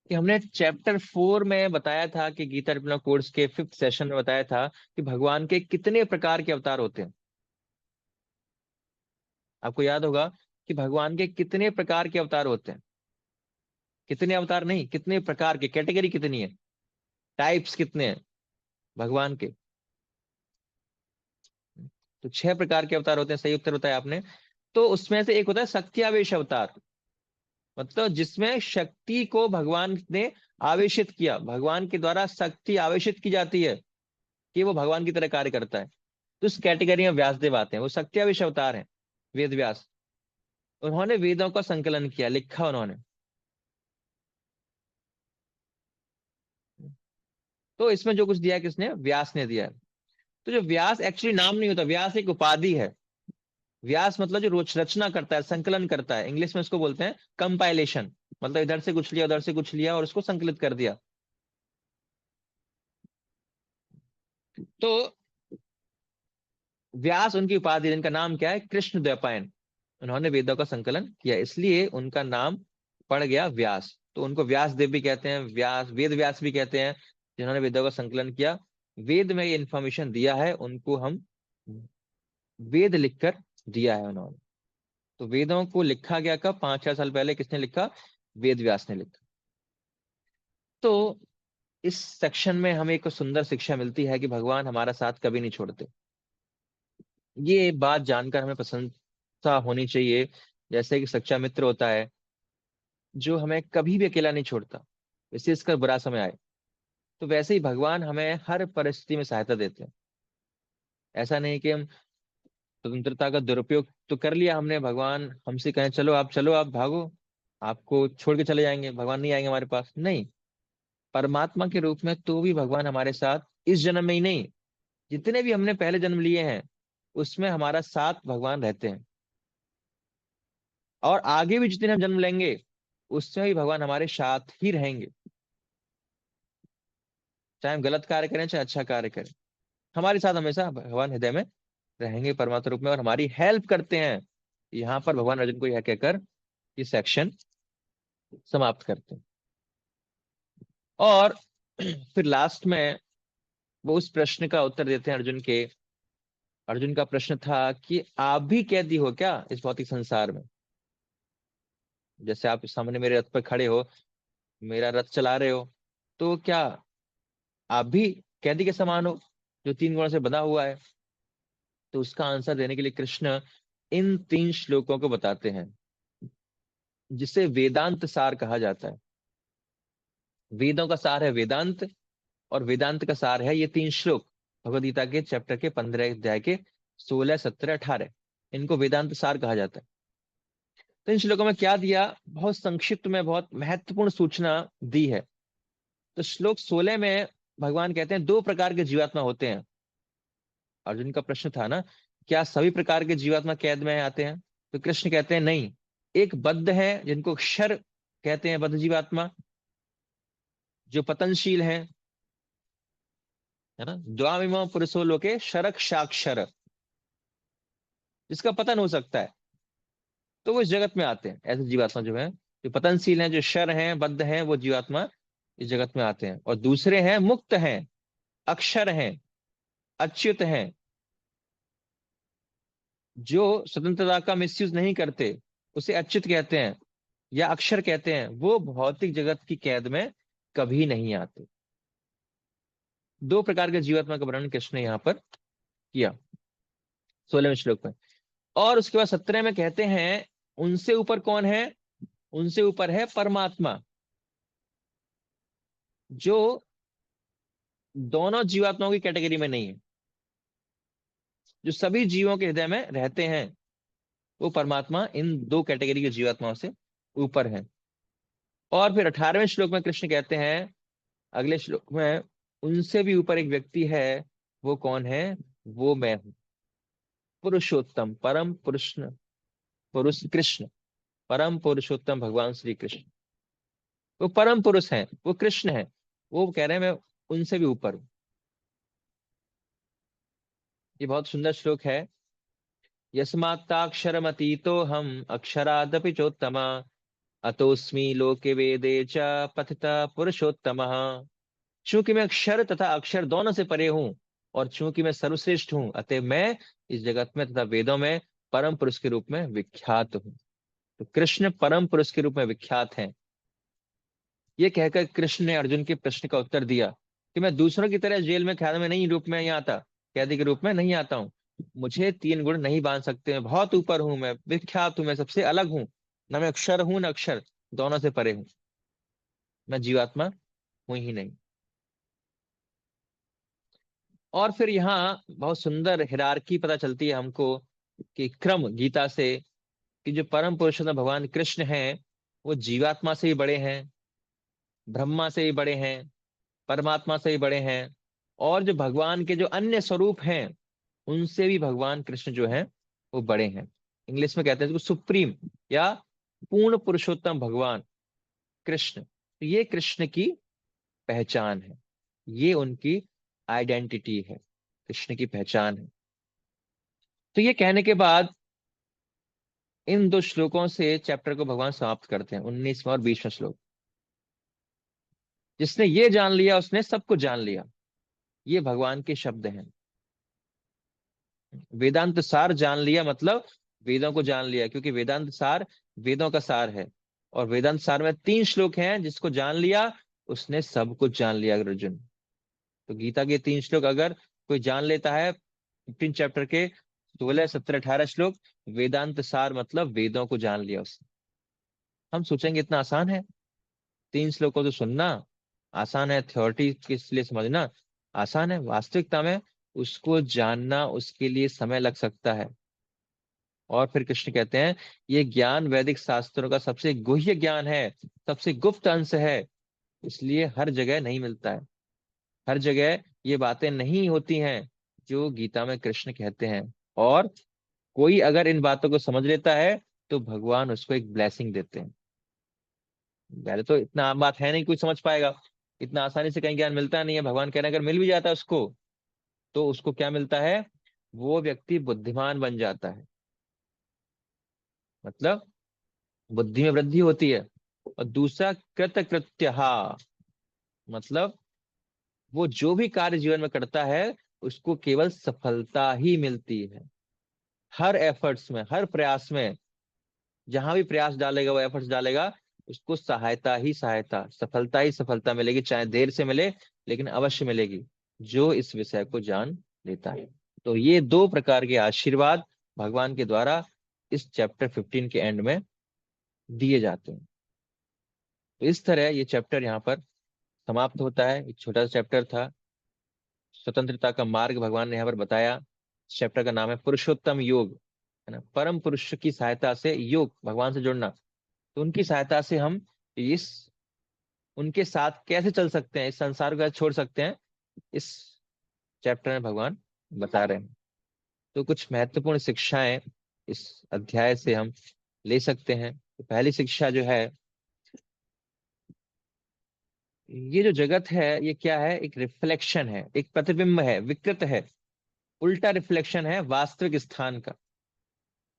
कि हमने चैप्टर 4 में बताया था कि गीता डिप्लोमा कोर्स के 5th सेशन में बताया था कि भगवान के कितने प्रकार के अवतार होते हैं। आपको याद होगा कि भगवान के कितने प्रकार के अवतार होते हैं। कितने अवतार नहीं, कितने प्रकार के, कैटेगरी कितनी है, टाइप्स कितने हैं भगवान के? तो 6 प्रकार के अवतार होते हैं, सही उत्तर बताया आपने। तो उसमें से एक होता है शक्तियावेश अवतार, मतलब जिसमें शक्ति को भगवान ने आवेशित किया, भगवान के द्वारा शक्ति आवेशित की जाती है कि वो भगवान की तरह कार्य करता है। तो उस कैटेगरी में व्यासदेव आते हैं, वो शक्तियावेश अवतार हैं, वेद व्यास। उन्होंने वेदों का संकलन किया, लिखा उन्होंने। तो इसमें जो कुछ दिया है किसने? व्यास ने दिया है। तो जो व्यास एक्चुअली नाम नहीं होता, व्यास एक उपाधि है। व्यास मतलब जो रोच रचना करता है, संकलन करता है, इंग्लिश में इसको बोलते हैं कंपाइलेशन। मतलब इधर से कुछ लिया, उधर से कुछ लिया और उसको संकलित कर दिया। तो व्यास उनकी उपाधि, जिनका नाम क्या है? कृष्ण द्वैपायन। उन्होंने वेदों का संकलन किया, इसलिए उनका नाम पड़ गया व्यास। तो उनको व्यास देव भी कहते हैं, व्यास वेद व्यास भी कहते हैं, जिन्होंने वेदों का संकलन किया। वेद में ये इंफॉर्मेशन दिया है उनको, हम वेद लिखकर दिया है उन्होंने। तो वेदों को लिखा गया कब? 5,000 साल पहले। किसने लिखा? वेद व्यास ने लिखा। तो इस सेक्शन में हमें एक सुंदर शिक्षा मिलती है कि भगवान हमारा साथ कभी नहीं छोड़ते। ये बात जानकर हमें प्रसन्नता होनी चाहिए। जैसे कि सच्चा मित्र होता है जो हमें कभी भी अकेला नहीं छोड़ता, विशेषकर बुरा समय आए, तो वैसे ही भगवान हमें हर परिस्थिति में सहायता देते हैं। ऐसा नहीं कि हम स्वतंत्रता का दुरुपयोग तो कर लिया हमने, भगवान हमसे कहें चलो आप, चलो आप भागो, आपको छोड़ के चले जाएंगे, भगवान नहीं आएंगे हमारे पास। नहीं, परमात्मा के रूप में तो भी भगवान हमारे साथ इस जन्म में ही नहीं, जितने भी हमने पहले जन्म लिए हैं उसमें हमारा साथ भगवान रहते हैं। और आगे भी जितने हम जन्म लेंगे उसमें भी भगवान हमारे साथ ही रहेंगे। चाहे हम गलत कार्य करें चाहे अच्छा कार्य करें, हमारे साथ हमेशा भगवान हृदय में रहेंगे परमात्मा रूप में, और हमारी हेल्प करते हैं। यहाँ पर भगवान अर्जुन को यह कहकर ये सेक्शन समाप्त करते हैं। और फिर लास्ट में वो उस प्रश्न का उत्तर देते हैं अर्जुन के। अर्जुन का प्रश्न था कि आप भी कैदी हो क्या इस भौतिक संसार में? जैसे आप सामने मेरे रथ पर खड़े हो, मेरा रथ चला रहे हो, तो क्या आप भी कैदी के समान हो जो 3 गुणों से बंधा हुआ है? तो उसका आंसर देने के लिए कृष्ण इन 3 श्लोकों को बताते हैं, जिसे वेदांत सार कहा जाता है। वेदों का सार है वेदांत, और वेदांत का सार है ये 3 श्लोक, भगवद गीता के चैप्टर के 15 अध्याय के 16, 17, 18। इनको वेदांत सार कहा जाता है। तो इन श्लोकों में क्या दिया? बहुत संक्षिप्त में बहुत महत्वपूर्ण सूचना दी है। तो श्लोक 16 में भगवान कहते हैं 2 प्रकार के जीवात्मा होते हैं। अर्जुन का प्रश्न था ना, क्या सभी प्रकार के जीवात्मा कैद में आते हैं? तो कृष्ण कहते हैं नहीं, एक बद्ध है जिनको क्षर कहते हैं, बद्ध जीवात्मा जो पतनशील है ना। द्वामिमो पुरुषो लोके शरक साक्षर, जिसका पतन हो सकता है, तो वो इस जगत में आते हैं। ऐसे जीवात्मा जो है, जो पतनशील हैं, जो शर हैं, बद्ध हैं, वो जीवात्मा इस जगत में आते हैं। और दूसरे हैं मुक्त हैं, अक्षर हैं, अच्युत हैं, जो स्वतंत्रता का मिसयूज नहीं करते, उसे अच्युत कहते हैं या अक्षर कहते हैं। वो भौतिक जगत की कैद में कभी नहीं आते। दो प्रकार के जीवात्मा का वर्णन कृष्ण ने यहाँ पर किया 16वें श्लोक में। और उसके बाद 17 में कहते हैं उनसे ऊपर कौन है, उनसे ऊपर है परमात्मा, जो दोनों जीवात्माओं की कैटेगरी में नहीं है, जो सभी जीवों के हृदय में रहते हैं, वो परमात्मा इन दो कैटेगरी के जीवात्माओं से ऊपर है। और फिर 18वें श्लोक में कृष्ण कहते हैं अगले श्लोक में, उनसे भी ऊपर एक व्यक्ति है, वो कौन है, वो मैं हूं, पुरुषोत्तम परम पुरुष कृष्ण, परम पुरुषोत्तम भगवान श्री कृष्ण, वो परम पुरुष हैं, वो कृष्ण है। वो कह रहे हैं मैं उनसे भी ऊपर हूं। ये बहुत सुंदर श्लोक है। यस्मात्ताक्षरमतीतो हम अक्षरादपि चोत्तम, अतोस्मि लोके वेदे च पथिता पुरुषोत्तमः। चूंकि मैं अक्षर तथा अक्षर दोनों से परे हूं, और चूंकि मैं सर्वश्रेष्ठ हूं, अतः मैं इस जगत में तथा वेदों में परम पुरुष के रूप में विख्यात हूं। तो कृष्ण परम पुरुष के रूप में विख्यात हैं। ये कहकर कृष्ण ने अर्जुन के प्रश्न का उत्तर दिया कि मैं दूसरों की तरह जेल में कैद में नहीं रूप में यहाँ आता, कैदी के रूप में नहीं आता हूँ। मुझे तीन गुण नहीं बांध सकते, मैं बहुत ऊपर हूं, मैं विख्यात हूं, मैं सबसे अलग हूँ। न मैं अक्षर हूं न अक्षर, दोनों से परे हूं, मैं जीवात्मा हूं ही नहीं। और फिर यहाँ बहुत सुंदर हिरारकी पता चलती है हमको, कि क्रम गीता से, कि जो परम पुरुषोत्तम भगवान कृष्ण हैं, वो जीवात्मा से ही बड़े हैं, ब्रह्मा से ही बड़े हैं, परमात्मा से ही बड़े हैं, और जो भगवान के जो अन्य स्वरूप हैं, उनसे भी भगवान कृष्ण जो हैं वो बड़े हैं। इंग्लिश में कहते हैं इसको सुप्रीम या पूर्ण पुरुषोत्तम भगवान कृष्ण। तो ये कृष्ण की पहचान है, ये उनकी आइडेंटिटी है, कृष्ण की पहचान है। तो ये कहने के बाद इन दो श्लोकों से चैप्टर को भगवान समाप्त करते हैं, 19वां और 20वां श्लोक। जिसने ये जान लिया उसने सब कुछ जान लिया, ये भगवान के शब्द हैं। वेदांत सार जान लिया मतलब वेदों को जान लिया, क्योंकि वेदांत सार वेदों का सार है। और वेदांत सार में 3 श्लोक हैं, जिसको जान लिया उसने सब कुछ जान लिया अर्जुन। तो गीता के 3 श्लोक अगर कोई जान लेता है, 15 चैप्टर के 16 17 18 श्लोक, वेदांत सार मतलब वेदों को जान लिया उसने। हम सोचेंगे इतना आसान है 3 श्लोकों तो सुनना, आसान है थ्योरिटी के लिए समझना, आसान है, वास्तविकता में उसको जानना उसके लिए समय लग सकता है। और फिर कृष्ण कहते हैं ये ज्ञान वैदिक शास्त्रों का सबसे गुह्य ज्ञान है, सबसे गुप्त अंश है, इसलिए हर जगह नहीं मिलता है, हर जगह ये बातें नहीं होती हैं जो गीता में कृष्ण कहते हैं। और कोई अगर इन बातों को समझ लेता है तो भगवान उसको एक ब्लेसिंग देते हैं। पहले तो इतना आम बात है नहीं कोई समझ पाएगा, इतना आसानी से कहीं ज्ञान मिलता नहीं है। भगवान कह रहे हैं अगर मिल भी जाता है उसको, तो उसको क्या मिलता है, वो व्यक्ति बुद्धिमान बन जाता है, मतलब बुद्धि में वृद्धि होती है। और दूसरा कृत कृत्य, मतलब वो जो भी कार्य जीवन में करता है उसको केवल सफलता ही मिलती है। हर एफर्ट्स में, हर प्रयास में, जहां भी प्रयास डालेगा वो एफर्ट्स डालेगा, उसको सहायता ही सहायता, सफलता ही सफलता मिलेगी, चाहे देर से मिले लेकिन अवश्य मिलेगी, जो इस विषय को जान लेता है। तो ये दो प्रकार के आशीर्वाद भगवान के द्वारा इस चैप्टर 15 के एंड में दिए जाते हैं। तो इस तरह ये चैप्टर यहाँ पर समाप्त होता है। एक छोटा सा चैप्टर था, स्वतंत्रता का मार्ग भगवान ने यहाँ पर बताया। चैप्टर का नाम है पुरुषोत्तम योग, है ना, परम पुरुष की सहायता से योग, भगवान से जुड़ना। तो उनकी सहायता से हम इस उनके साथ कैसे चल सकते हैं, इस संसार को कैसे छोड़ सकते हैं, इस चैप्टर में भगवान बता रहे हैं। तो कुछ महत्वपूर्ण शिक्षाएं इस अध्याय से हम ले सकते हैं। तो पहली शिक्षा जो है, ये जो जगत है ये क्या है, एक रिफ्लेक्शन है, एक प्रतिबिंब है, विकृत है, उल्टा रिफ्लेक्शन है वास्तविक स्थान का।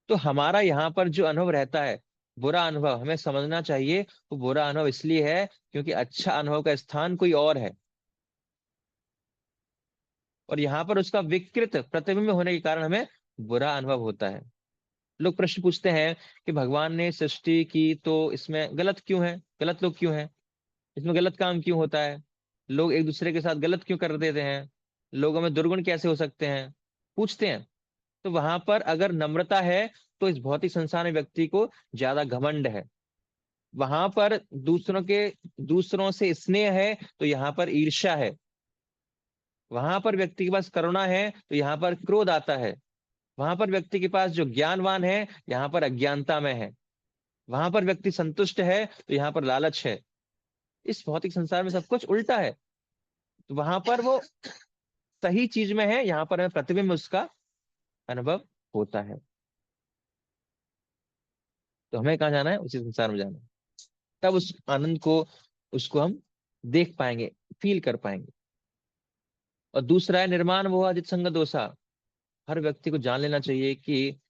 तो हमारा यहाँ पर जो अनुभव रहता है, बुरा अनुभव, हमें समझना चाहिए वो बुरा अनुभव इसलिए है क्योंकि अच्छा अनुभव का स्थान कोई और है, और यहाँ पर उसका विकृत प्रतिबिंब होने के कारण हमें बुरा अनुभव होता है। लोग प्रश्न पूछते हैं कि भगवान ने सृष्टि की तो इसमें गलत क्यों है, गलत लोग क्यों हैं, इसमें गलत काम क्यों होता है। लोग एक दूसरे के साथ गलत क्यों कर देते हैं, लोगों में दुर्गुण कैसे हो सकते हैं, पूछते हैं। तो वहां पर अगर नम्रता है तो इस भौतिक संसार में व्यक्ति को ज्यादा घमंड है। वहां पर दूसरों से स्नेह है तो यहाँ पर ईर्ष्या है। वहां पर व्यक्ति के पास करुणा है तो यहाँ पर क्रोध आता है। वहां पर व्यक्ति के पास जो ज्ञानवान है, यहाँ पर अज्ञानता में है। वहां पर व्यक्ति संतुष्ट है तो यहाँ पर लालच है। इस भौतिक संसार में सब कुछ उल्टा है। तो वहां पर वो सही चीज में है, यहाँ पर हमें प्रतिबिंब उसका अनुभव होता है। तो हमें कहाँ जाना है, उसी संसार में जाना है। तब उस आनंद को, उसको हम देख पाएंगे, फील कर पाएंगे। और दूसरा है निर्माण वो अजित संग दोषा। हर व्यक्ति को जान लेना चाहिए कि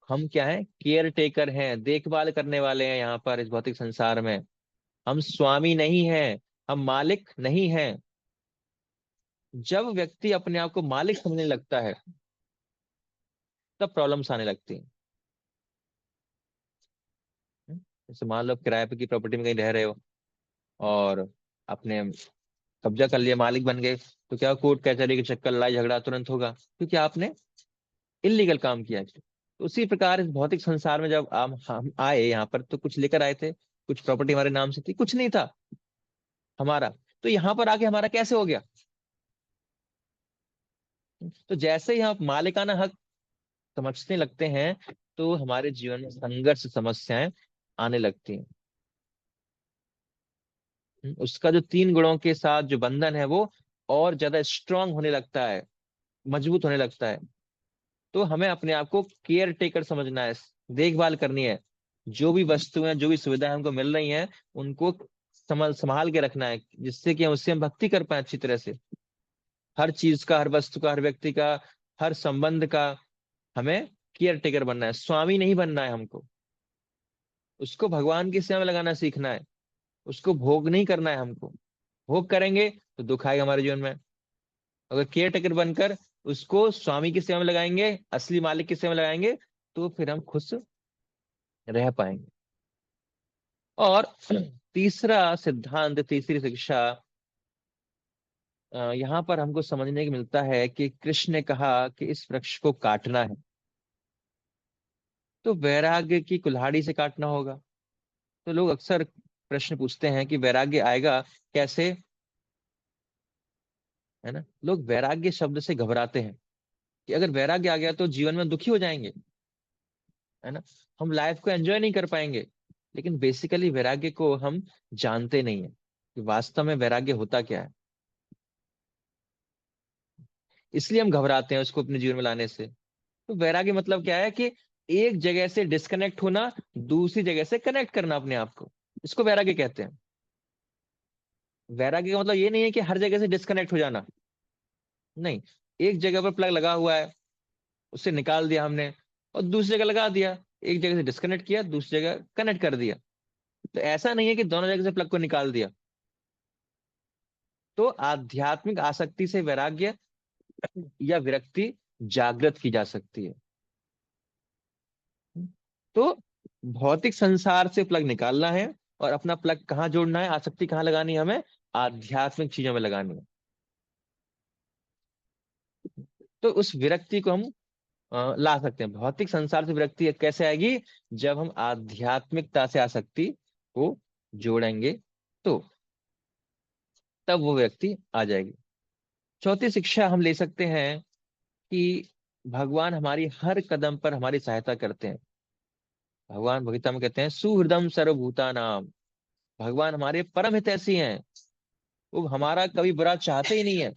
हम क्या है, केयर टेकर हैं, देखभाल करने वाले हैं यहाँ पर इस भौतिक संसार में। हम स्वामी नहीं हैं, हम मालिक नहीं हैं। जब व्यक्ति अपने आप को मालिक समझने लगता है तब प्रॉब्लम्स आने लगती हैं। जैसे मान लो किराए पे की प्रॉपर्टी में कहीं रह रहे हो और अपने कब्जा कर लिया, मालिक बन गए, तो क्या कोर्ट कचहरी के चक्कर, लड़ाई झगड़ा तुरंत होगा क्योंकि आपने इलीगल काम किया है। तो उसी प्रकार इस भौतिक संसार में जब हम आए यहाँ पर तो कुछ लेकर आए थे, कुछ प्रॉपर्टी हमारे नाम से थी, कुछ नहीं था हमारा। तो यहाँ पर आके हमारा कैसे हो गया। तो जैसे ही हम मालिकाना हक समझने लगते हैं तो हमारे जीवन में संघर्ष, समस्याएं आने लगती हैं। उसका जो तीन गुणों के साथ जो बंधन है वो और ज्यादा स्ट्रांग होने लगता है, मजबूत होने लगता है। तो हमें अपने आप को केयर टेकर समझना है, देखभाल करनी है। जो भी वस्तुएं, जो भी सुविधाएं हमको मिल रही हैं, उनको संभाल के रखना है, जिससे कि हम उससे हम भक्ति कर पाए अच्छी तरह से। हर चीज का, हर वस्तु का, हर व्यक्ति का, हर संबंध का हमें केयर टेकर बनना है, स्वामी नहीं बनना है हमको। उसको भगवान की सेवा में लगाना सीखना है। उसको भोग नहीं करना है हमको। भोग करेंगे तो दुख आएगा हमारे जीवन में। अगर केयर टेकर बनकर उसको स्वामी की सेवा में लगाएंगे, असली मालिक की सेवा में लगाएंगे, तो फिर हम खुश रह पाएंगे। और तीसरा सिद्धांत, तीसरी शिक्षा, यहाँ पर हमको समझने को मिलता है कि कृष्ण ने कहा कि इस वृक्ष को काटना है तो वैराग्य की कुल्हाड़ी से काटना होगा। तो लोग अक्सर प्रश्न पूछते हैं कि वैराग्य आएगा कैसे, है ना। लोग वैराग्य शब्द से घबराते हैं कि अगर वैराग्य आ गया तो जीवन में दुखी हो जाएंगे, है ना, हम लाइफ को एंजॉय नहीं कर पाएंगे। लेकिन बेसिकली वैराग्य को हम जानते नहीं है कि वास्तव में वैराग्य होता क्या है। इसलिए हम घबराते हैं उसको अपने जीवन में लाने से। तो वैराग्य मतलब क्या है कि एक जगह से डिस्कनेक्ट होना, दूसरी जगह से कनेक्ट करना अपने आप को, इसको वैराग्य कहते हैं। वैराग्य का मतलब ये नहीं है कि हर जगह से डिस्कनेक्ट हो जाना, नहीं। एक जगह पर प्लग लगा हुआ है, उससे निकाल दिया हमने और दूसरी जगह लगा दिया। एक जगह से डिस्कनेक्ट किया, दूसरी जगह कनेक्ट कर दिया। तो ऐसा नहीं है कि दोनों जगह से प्लग को निकाल दिया। तो आध्यात्मिक आसक्ति से वैराग्य या विरक्ति जागृत की जा सकती है। तो भौतिक संसार से प्लग निकालना है और अपना प्लग कहाँ जोड़ना है, आसक्ति कहाँ लगानी है, हमें आध्यात्मिक चीजों में लगानी है। तो उस विरक्ति को हम ला सकते हैं। भौतिक संसार से विरक्ति कैसे आएगी, जब हम आध्यात्मिकता से आसक्ति को जोड़ेंगे तो तब वो व्यक्ति आ जाएगी। चौथी शिक्षा हम ले सकते हैं कि भगवान हमारी हर कदम पर हमारी सहायता करते हैं। भगवान भगवता में कहते हैं सुहृदम सर्वभूता नाम। भगवान हमारे परम हितैषी हैं। वो हमारा कभी बुरा चाहते ही नहीं है।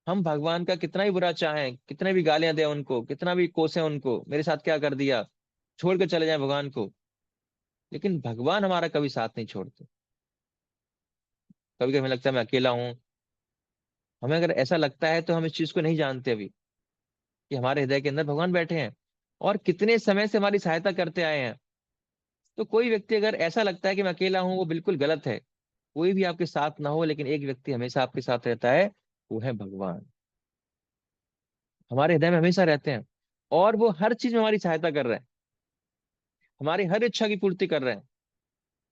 हम भगवान का कितना ही बुरा चाहें, कितने भी गालियां दें उनको, कितना भी कोसें उनको, मेरे साथ क्या कर दिया, छोड़ कर चले जाएं भगवान को, लेकिन भगवान हमारा कभी साथ नहीं छोड़ते। कभी कभी हमें लगता है मैं अकेला हूं। हमें अगर ऐसा लगता है तो हम इस चीज को नहीं जानते अभी कि हमारे हृदय के अंदर भगवान बैठे हैं और कितने समय से हमारी सहायता करते आए हैं। तो कोई व्यक्ति अगर ऐसा लगता है कि मैं अकेला हूं, वो बिल्कुल गलत है। कोई भी आपके साथ ना हो, लेकिन एक व्यक्ति हमेशा आपके साथ रहता है, वो है भगवान। हमारे हृदय में हमेशा रहते हैं और वो हर चीज में हमारी सहायता कर रहे हैं, हमारी हर इच्छा की पूर्ति कर रहे हैं।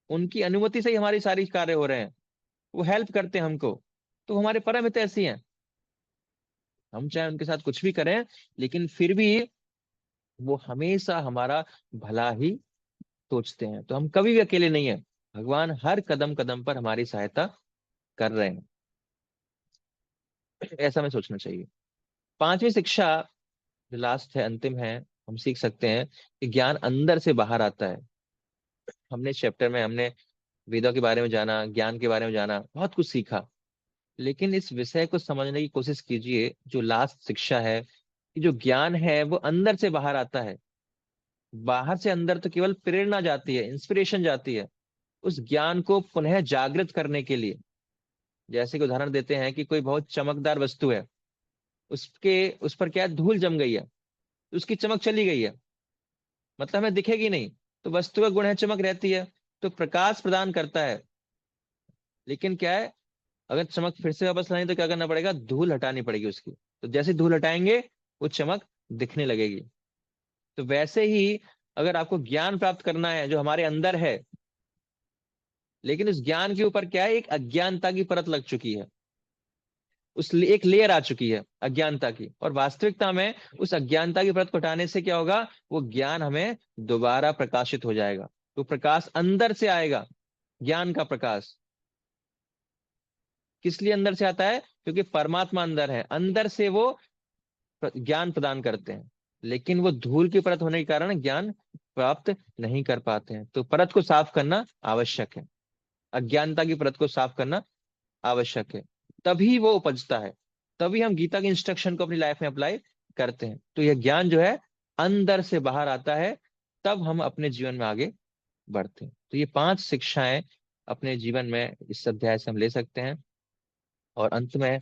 उनकी अनुमति से ही हमारी सारी कार्य हो रहे हैं। वो हेल्प करते हैं हमको। तो हमारे परम हित ऐसी हैं, हम चाहे उनके साथ कुछ भी करें, लेकिन फिर भी वो हमेशा हमारा भला ही सोचते हैं। तो हम कभी भी अकेले नहीं है, भगवान हर कदम कदम पर हमारी सहायता कर रहे हैं। ऐसा हमें सोचना चाहिए। पांचवी शिक्षा, जो लास्ट है, अंतिम है, हम सीख सकते हैं कि ज्ञान अंदर से बाहर आता है। हमने इस चैप्टर में हमने वेदों के बारे में जाना, ज्ञान के बारे में जाना, बहुत कुछ सीखा। लेकिन इस विषय को समझने की कोशिश कीजिए, जो लास्ट शिक्षा है, कि जो ज्ञान है वो अंदर से बाहर आता है। बाहर से अंदर तो केवल प्रेरणा जाती है, इंस्पिरेशन जाती है, उस ज्ञान को पुनः जागृत करने के लिए। जैसे कि उदाहरण देते हैं कि कोई बहुत चमकदार वस्तु है, उसके उस पर क्या है, धूल जम गई है, उसकी चमक चली गई है, मतलब हमें दिखेगी नहीं। तो वस्तु का गुण है चमक रहती है, तो प्रकाश प्रदान करता है। लेकिन क्या है, अगर चमक फिर से वापस लानी तो क्या करना पड़ेगा, धूल हटानी पड़ेगी उसकी। तो जैसे धूल हटाएंगे वो चमक दिखने लगेगी। तो वैसे ही अगर आपको ज्ञान प्राप्त करना है जो हमारे अंदर है, लेकिन उस ज्ञान के ऊपर क्या है, एक अज्ञानता की परत लग चुकी है, एक लेयर आ चुकी है अज्ञानता की। और वास्तविकता में उस अज्ञानता की परत को हटाने से क्या होगा, वो ज्ञान हमें दोबारा प्रकाशित हो जाएगा। तो प्रकाश अंदर से आएगा, ज्ञान का प्रकाश। किस लिए अंदर से आता है, क्योंकि परमात्मा अंदर है, अंदर से वो ज्ञान प्रदान करते हैं। लेकिन वो धूल की परत होने के कारण ज्ञान प्राप्त नहीं कर पाते हैं। तो परत को साफ करना आवश्यक है, अज्ञानता की परत को साफ करना आवश्यक है। तभी वो उपजता है, तभी हम गीता के इंस्ट्रक्शन को अपनी लाइफ में अप्लाई करते हैं। तो यह ज्ञान जो है अंदर से बाहर आता है, तब हम अपने जीवन में आगे बढ़ते हैं। तो ये पांच शिक्षाएं अपने जीवन में इस अध्याय से हम ले सकते हैं। और अंत में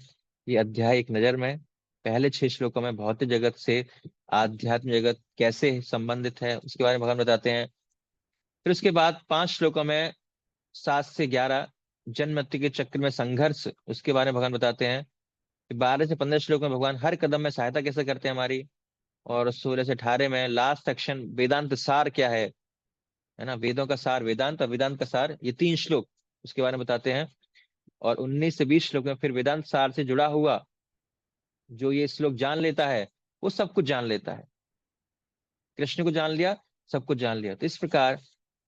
ये अध्याय एक नजर में, पहले 6 श्लोकों में भौतिक जगत से आध्यात्मिक जगत कैसे संबंधित है उसके बारे में भगवान बताते हैं। फिर उसके बाद 5 श्लोकों में 7 से 11 जन्म मृत्यु के चक्र में संघर्ष, उसके बारे में भगवान बताते हैं। 12 से 15 श्लोक में भगवान हर कदम में सहायता कैसे करते हैं हमारी। और 16 से 18 में लास्ट सेक्शन, वेदांत सार क्या है ना, वेदों का सार वेदांत, और वेदांत का सार, ये 3 श्लोक उसके बारे में बताते हैं। और 19 से 20 श्लोक में फिर वेदांत सार से जुड़ा हुआ जो ये श्लोक जान लेता है, वो सब कुछ जान लेता है। कृष्ण को जान लिया, सब कुछ जान लिया। तो इस प्रकार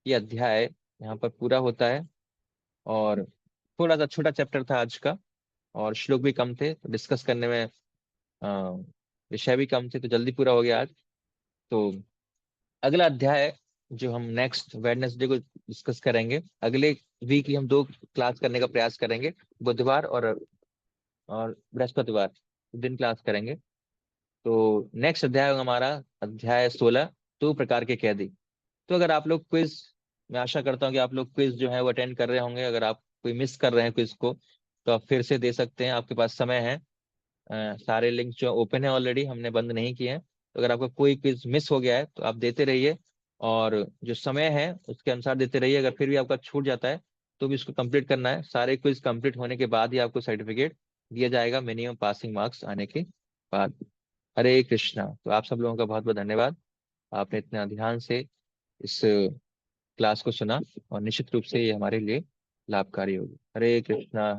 ये अध्याय यहाँ पर पूरा होता है। और थोड़ा सा छोटा चैप्टर था आज का, और श्लोक भी कम थे, तो डिस्कस करने में अ, विषय भी कम थे, तो जल्दी पूरा हो गया आज। तो अगला अध्याय जो हम नेक्स्ट वेडनेसडे को डिस्कस करेंगे, अगले वीक ही हम 2 क्लास करने का प्रयास करेंगे, बुधवार और बृहस्पतिवार दिन क्लास करेंगे। तो नेक्स्ट अध्याय होगा हमारा अध्याय 16, 2 प्रकार के कैदी। तो अगर आप लोग क्विज, मैं आशा करता हूँ कि आप लोग क्विज जो है वो अटेंड कर रहे होंगे। अगर आप कोई मिस कर रहे हैं क्विज को, तो आप फिर से दे सकते हैं, आपके पास समय है। सारे लिंक जो ओपन है ऑलरेडी, हमने बंद नहीं किए हैं। तो अगर आपका कोई क्विज मिस हो गया है तो आप देते रहिए, और जो समय है उसके अनुसार देते रहिए। अगर फिर भी आपका छूट जाता है तो भी इसको कंप्लीट करना है। सारे क्विज कंप्लीट होने के बाद ही आपको सर्टिफिकेट दिया जाएगा, मिनिमम पासिंग मार्क्स आने के बाद। हरे कृष्णा। तो आप सब लोगों का बहुत बहुत धन्यवाद, आपने इतना ध्यान से इस क्लास को सुना, और निश्चित रूप से ये हमारे लिए लाभकारी होगी। हरे कृष्णा।